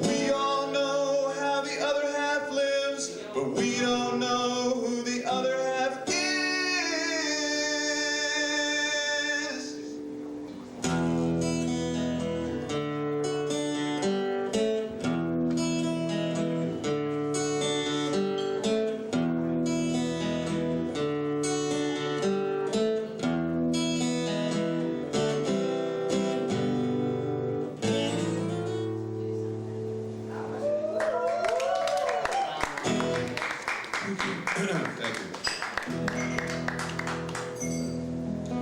We all know how the other half lives, but we don't know who the other half is. Thank you.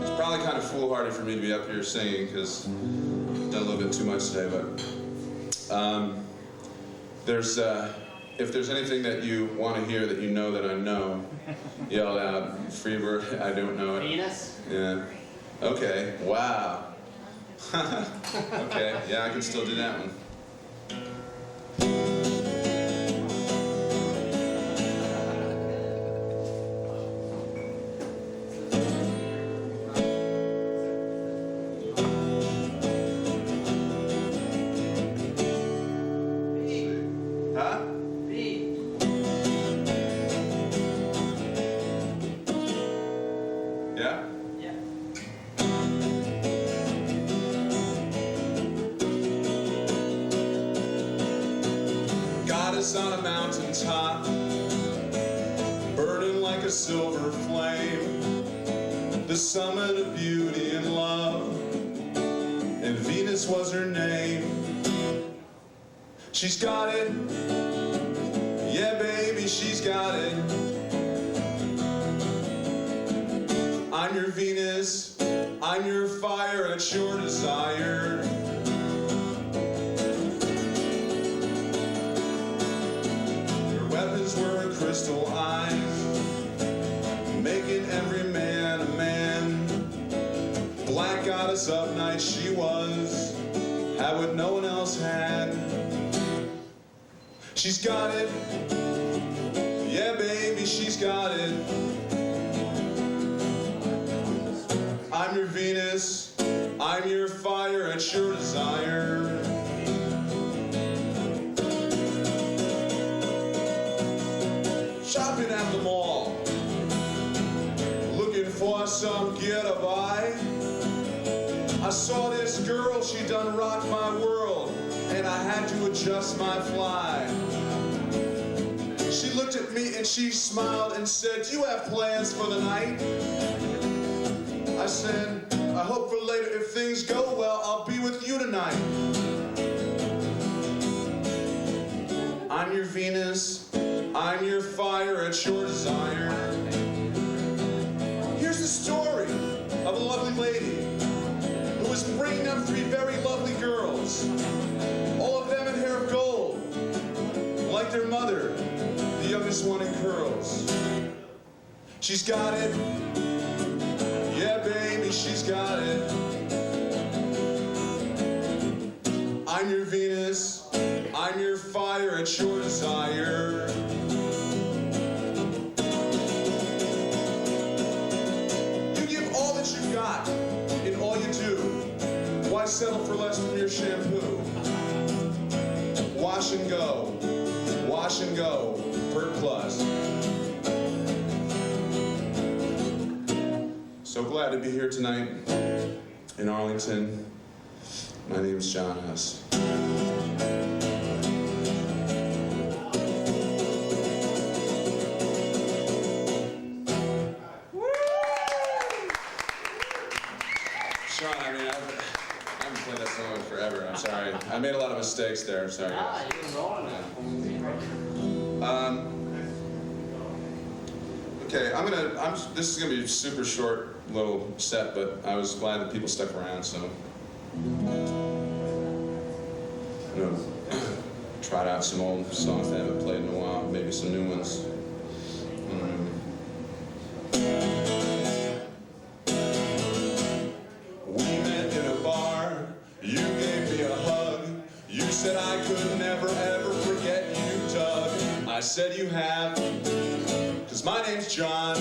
It's probably kind of foolhardy for me to be up here singing because I've done a little bit too much today, but if there's anything that you want to hear that you know that I know, yell out, Freebird, I don't know it. Venus? Yeah. Okay, wow. Okay, yeah, I can still do that one. goddess on a mountaintop, burning like a silver flame, the summit of beauty and love, and Venus was her name. She's got it, yeah baby, she's got it. I'm your Venus, I'm your fire, it's your desire. Your weapons were her crystal eyes, making every man a man. Black goddess of night she was, had what no one else had. She's got it, yeah baby, she's got it. I'm your Venus, I'm your fire, it's your desire. Shopping at the mall, looking for some get-a-buy. I saw this girl, she done rocked my world, and I had to adjust my fly. She looked at me and she smiled and said, "Do you have plans for the night?" I said, "I hope for later. If things go well, I'll be with you tonight." I'm your Venus, I'm your fire, it's your desire. Here's the story of a lovely lady who was bringing up 3 very lovely girls, all of them in hair of gold, like their mother, the youngest one in curls. She's got it, yeah baby, she's got it. I'm your Venus, I'm your fire, it's your desire. You give all that you've got in all you do. Why settle for less from your shampoo? Wash and go, Pert Plus. So glad to be here tonight in Arlington. My name is John Huss. Sean, I mean, I haven't played that song in forever. I'm sorry. I made a lot of mistakes there. Sorry. Okay, this is gonna be a super short little set, but I was glad that people stuck around, so I'm gonna try out some old songs that I haven't played in a while, maybe some new ones. We met in a bar, you gave me a hug, you said I could never ever forget you, Doug. I said you have, 'cause my name's John.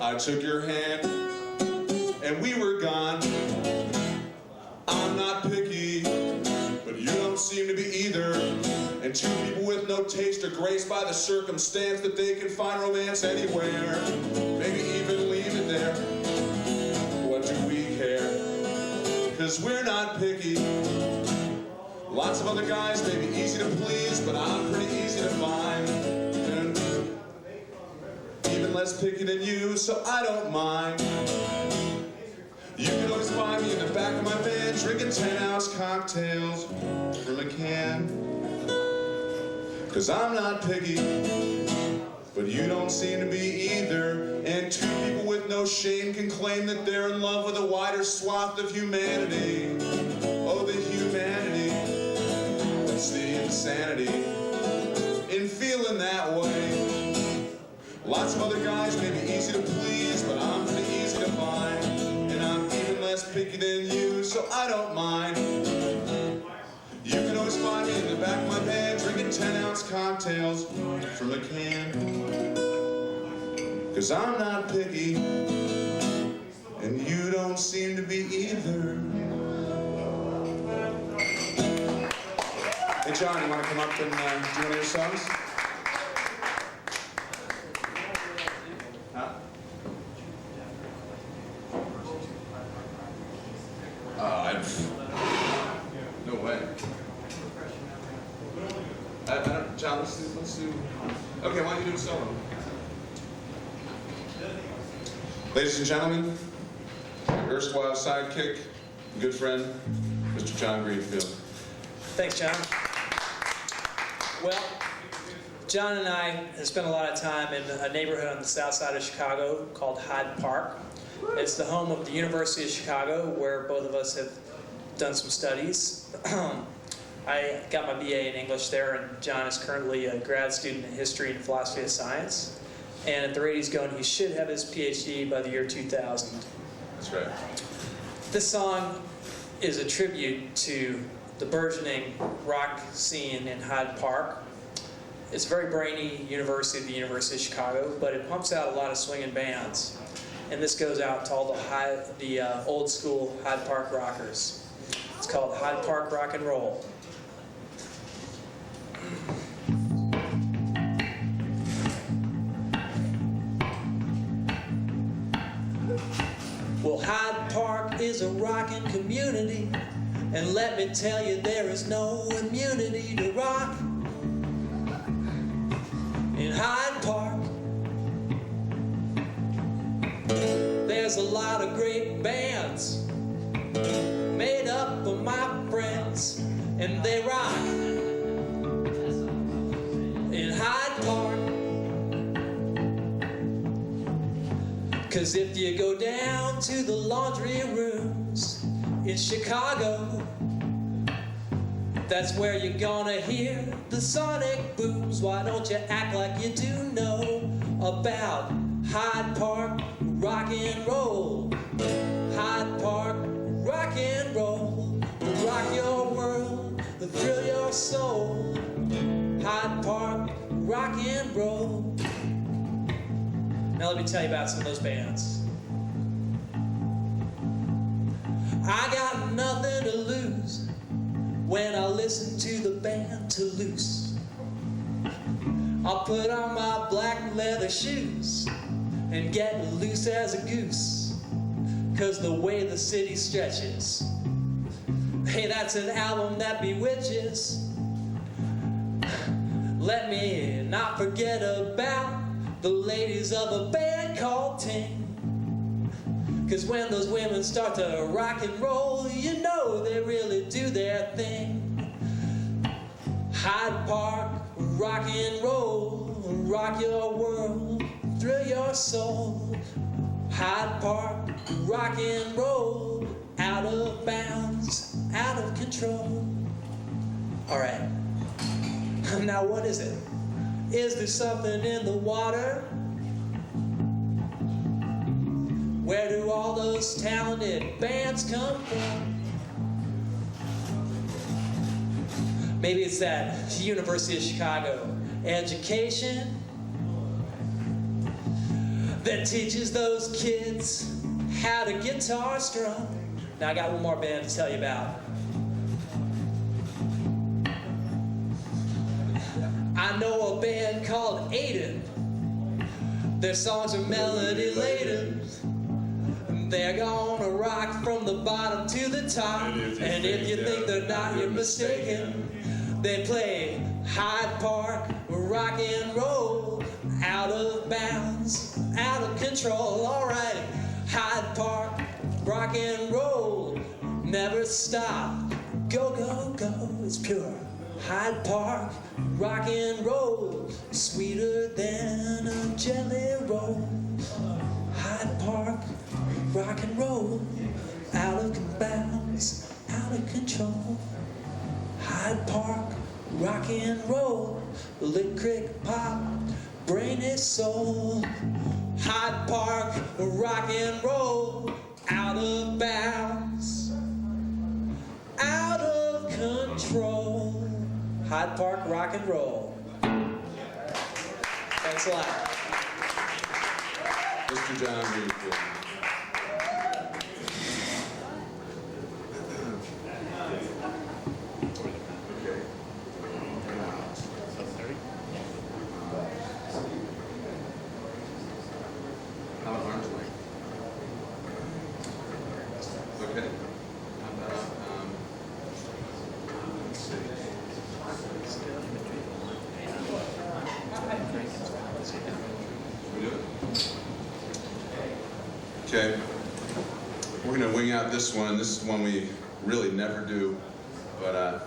I took your hand and we were gone. I'm not picky, but you don't seem to be either. And 2 people with no taste are graced by the circumstance that they can find romance anywhere, maybe even leave it there. What do we care? 'Cause we're not picky. Lots of other guys may be easy to please, but I'm pretty easy to find. And even less picky than you, so I don't mind. You can always find me in the back of my van, drinking 10-ounce cocktails from a can. 'Cause I'm not picky, but you don't seem to be either. And 2 people with no shame can claim that they're in love with a wider swath of humanity. Oh, the humanity. What's the insanity in feeling that way? Lots of other guys may be easy to please, but I'm pretty easy to find. And I'm even less picky than you, so I don't mind. You can always find me in the back of my van, drinking 10-ounce cocktails from a can. 'Cause I'm not picky, and you don't seem to be either. Hey John, you want to come up and do one of your songs? Huh? No way. I don't. John, let's do. Okay, why don't you do a solo? Ladies and gentlemen, your erstwhile sidekick, good friend, Mr. John Greenfield. Thanks, John. Well, John and I have spent a lot of time in a neighborhood on the south side of Chicago called Hyde Park. It's the home of the University of Chicago, where both of us have done some studies. I got my BA in English there, and John is currently a grad student in history and philosophy of science. And at the rate he's going, he should have his PhD by the year 2000. That's right. This song is a tribute to the burgeoning rock scene in Hyde Park. It's a very brainy university, the University of Chicago, but it pumps out a lot of swinging bands. And this goes out to all the old school Hyde Park rockers. It's called Hyde Park Rock and Roll. Well, Hyde Park is a rockin' community, and let me tell you, there is no immunity to rock in Hyde Park. There's a lot of great bands made up of my friends, and they rock in Hyde Park. 'Cause if you go down to the laundry rooms in Chicago, that's where you're gonna hear the sonic booms. Why don't you act like you do know about Hyde Park rock and roll? Hyde Park rock and roll will rock your world, will thrill your soul. Hyde Park rock and roll. Now let me tell you about some of those bands. I got nothing to lose when I listen to the band Toulouse. I'll put on my black leather shoes and get loose as a goose, 'cause the way the city stretches, hey, that's an album that bewitches. Let me not forget about the ladies of a band called Ting. 'Cause when those women start to rock and roll, you know they really do their thing. Hyde Park, rock and roll, rock your world, thrill your soul. Hyde Park, rock and roll, out of bounds, out of control. All right, now what is it? Is there something in the water? Where do all those talented bands come from? Maybe it's that University of Chicago education that teaches those kids how to guitar strum. Now I got one more band to tell you about. I know a band called Aiden. Their songs are melody laden. They're gonna rock from the bottom to the top. And if you think they're not, you're mistaken. They play Hyde Park, rock and roll, out of bounds, out of control. All right, Hyde Park, rock and roll, never stop. Go, go, go, it's pure. Hyde Park, rock and roll, sweeter than a jelly roll. Hyde Park, rock and roll, out of bounds, out of control. Hyde Park, rock and roll, lick, crick, pop, brainy soul. Hyde Park, rock and roll, out of bounds, out of control. Hyde Park, rock and roll. Thanks a lot. Mr. John Greenfield. How about arms length? Okay. How about, let's see. Okay, we're gonna wing out this one. This is one we really never do, but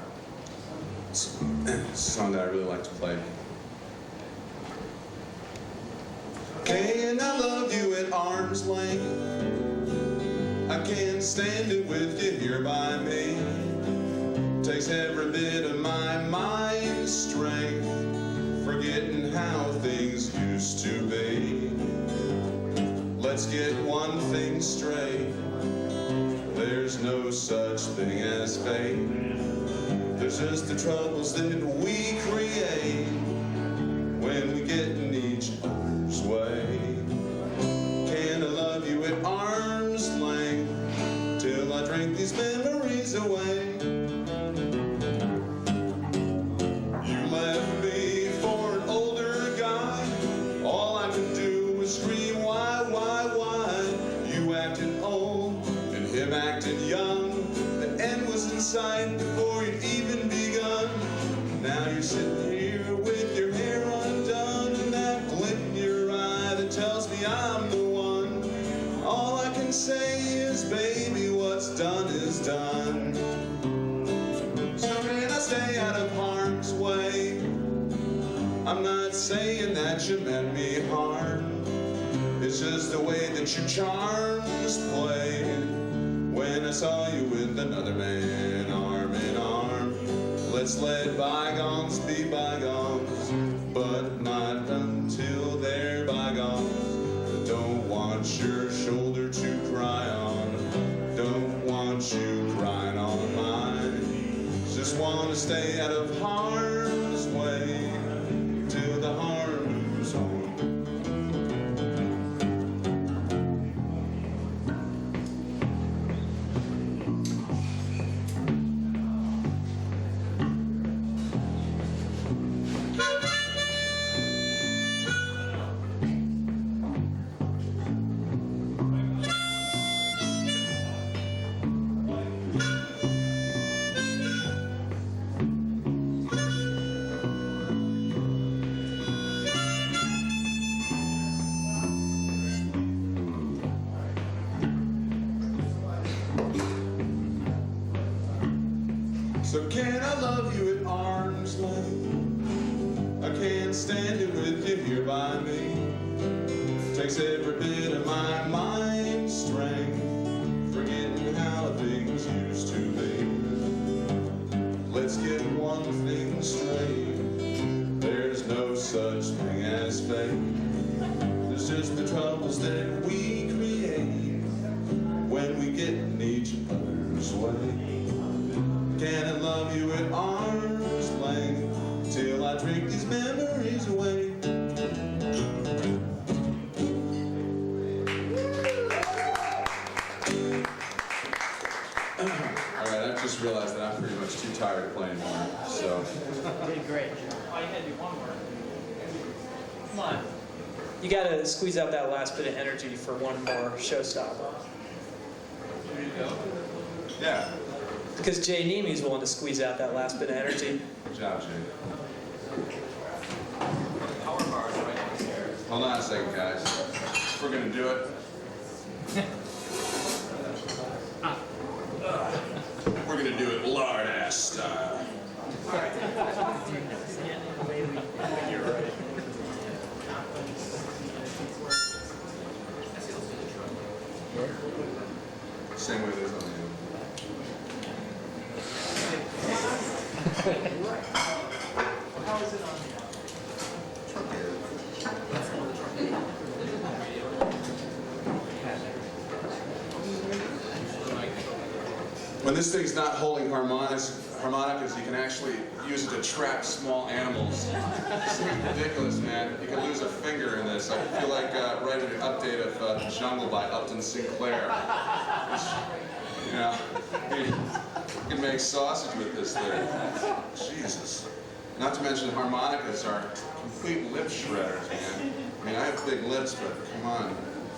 it's a song that I really like to play. Can I love you at arm's length? I can't stand it with you here by me. Takes every bit of my mind's strength, forgetting how things used to be. Let's get one thing straight. There's no such thing as fate. There's just the troubles that we create when we get in each other's way. Can I love you at arm's length till I drink these memories away? You left me for an older guy. All I could do was scream, why? You acted old and him acted young. The end was in sight before you'd even begun. Now you're sitting here with your hair undone and that glint in your eye that tells me I'm the one. All I can say is, baby, what's done is done. So can I stay out of harm's way? I'm not saying that you meant me harm. It's just the way that your charms play. When I saw you with another man, arm in arm. Let's let bygones be bygones, but not until they're bygones. Don't want your shoulder to cry on. Don't want you crying on mine. Just want to stay out of harm's way till the harm's on. So can I love you at arm's length? I can't stand it with you here by me. Takes every bit of my mind's strength, forgetting how things used to be. Let's get one thing straight. There's no such thing as fate. There's just the troubles that we create when we get in each other's way. Can I love you at arm's length till I drink these memories away? All right, I've just realized that I'm pretty much too tired to play anymore, so. You did great. Come on. You got to squeeze out that last bit of energy for one more showstopper. There you go. Yeah. Because Jay Niimi's willing to squeeze out that last bit of energy. Good job, Jay. Power bars right upstairs. Hold on a second, guys. We're going to do it. We're going to do it lard-ass style. You're right. Same way it is on the end. How is it on When this thing's not holding harmonicas, you can actually use it to trap small animals. It's ridiculous, man. You can lose a finger in this. I feel like writing an update of The Jungle by Upton Sinclair. Which, you know, you can make sausage with this thing. Jesus. Not to mention harmonicas are complete lip shredders, man. I mean, I have big lips, but come on.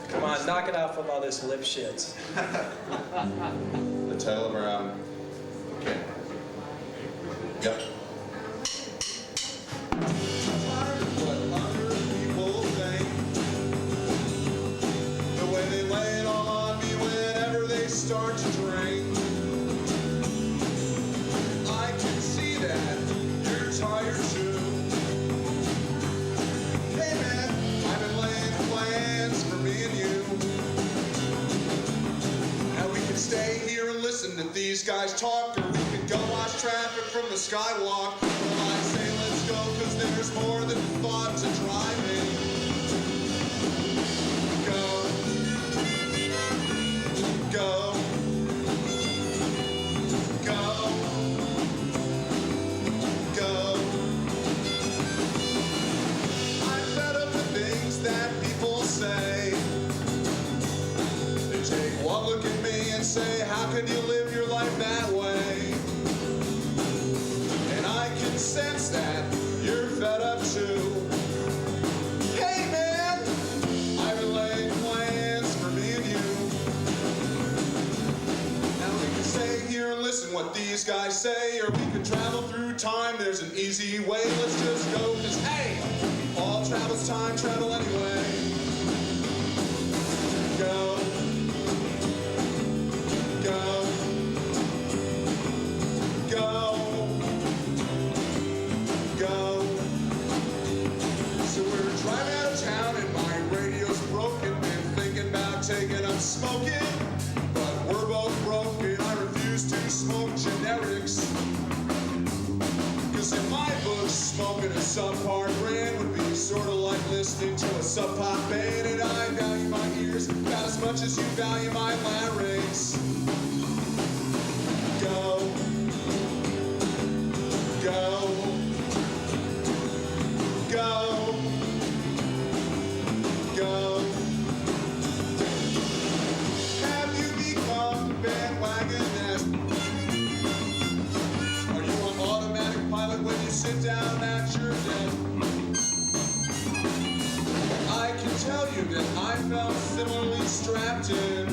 Come on, knock it off with all this Lipchitz. The title of our album. Okay. Yep. What other people think, the way they lay it all guys talk, or we could go watch traffic from the skywalk. Well, I say let's go, cause there's more than thought to driving. Go. Go. Go. Go. I'm fed up with things that people say. They take one look at me and say, how can you live your life that way? And I can sense that you're fed up too. Hey man, I've been laying plans for me and you. Now we can stay here and listen what these guys say, or we can travel through time. There's an easy way, let's just go, cause hey, all travel's time travel anyway. Go. Go. Go. Go. So we're driving out of town and my radio's broken. Been thinking about taking up smoking, but we're both broken. I refuse to smoke generics. Cause in my book, smoking a subpar brand would be sort of like listening to a sub-pop band. And I value my ears about as much as you value my larynx. Go. Go. Go. Go. Have you become bandwagonist? Are you on automatic pilot when you sit down at your desk? I can tell you that I felt similarly strapped in.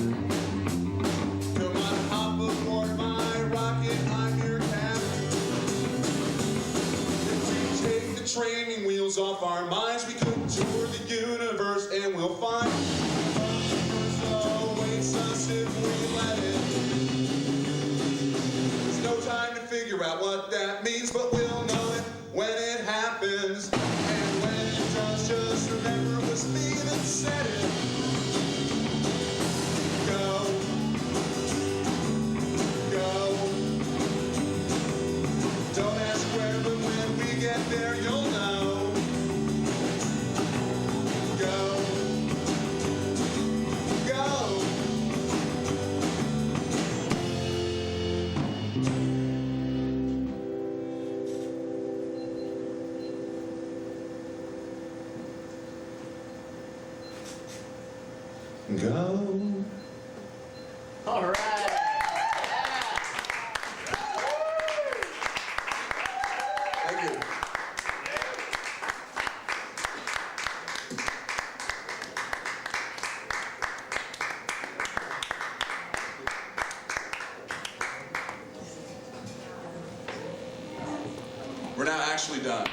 Come on, hop aboard my rocket, I'm your captain. If we take the training wheels off our minds, we could tour the universe and we'll find the universe awaits us if we let it. There's no time to figure out what that means, but we'll know it when it happens. And when it does, just remember it was me that said it. Go. Go. Don't ask where, but when we get there, you'll know. Go. Go. Go. All right. Thank you. We're now actually done.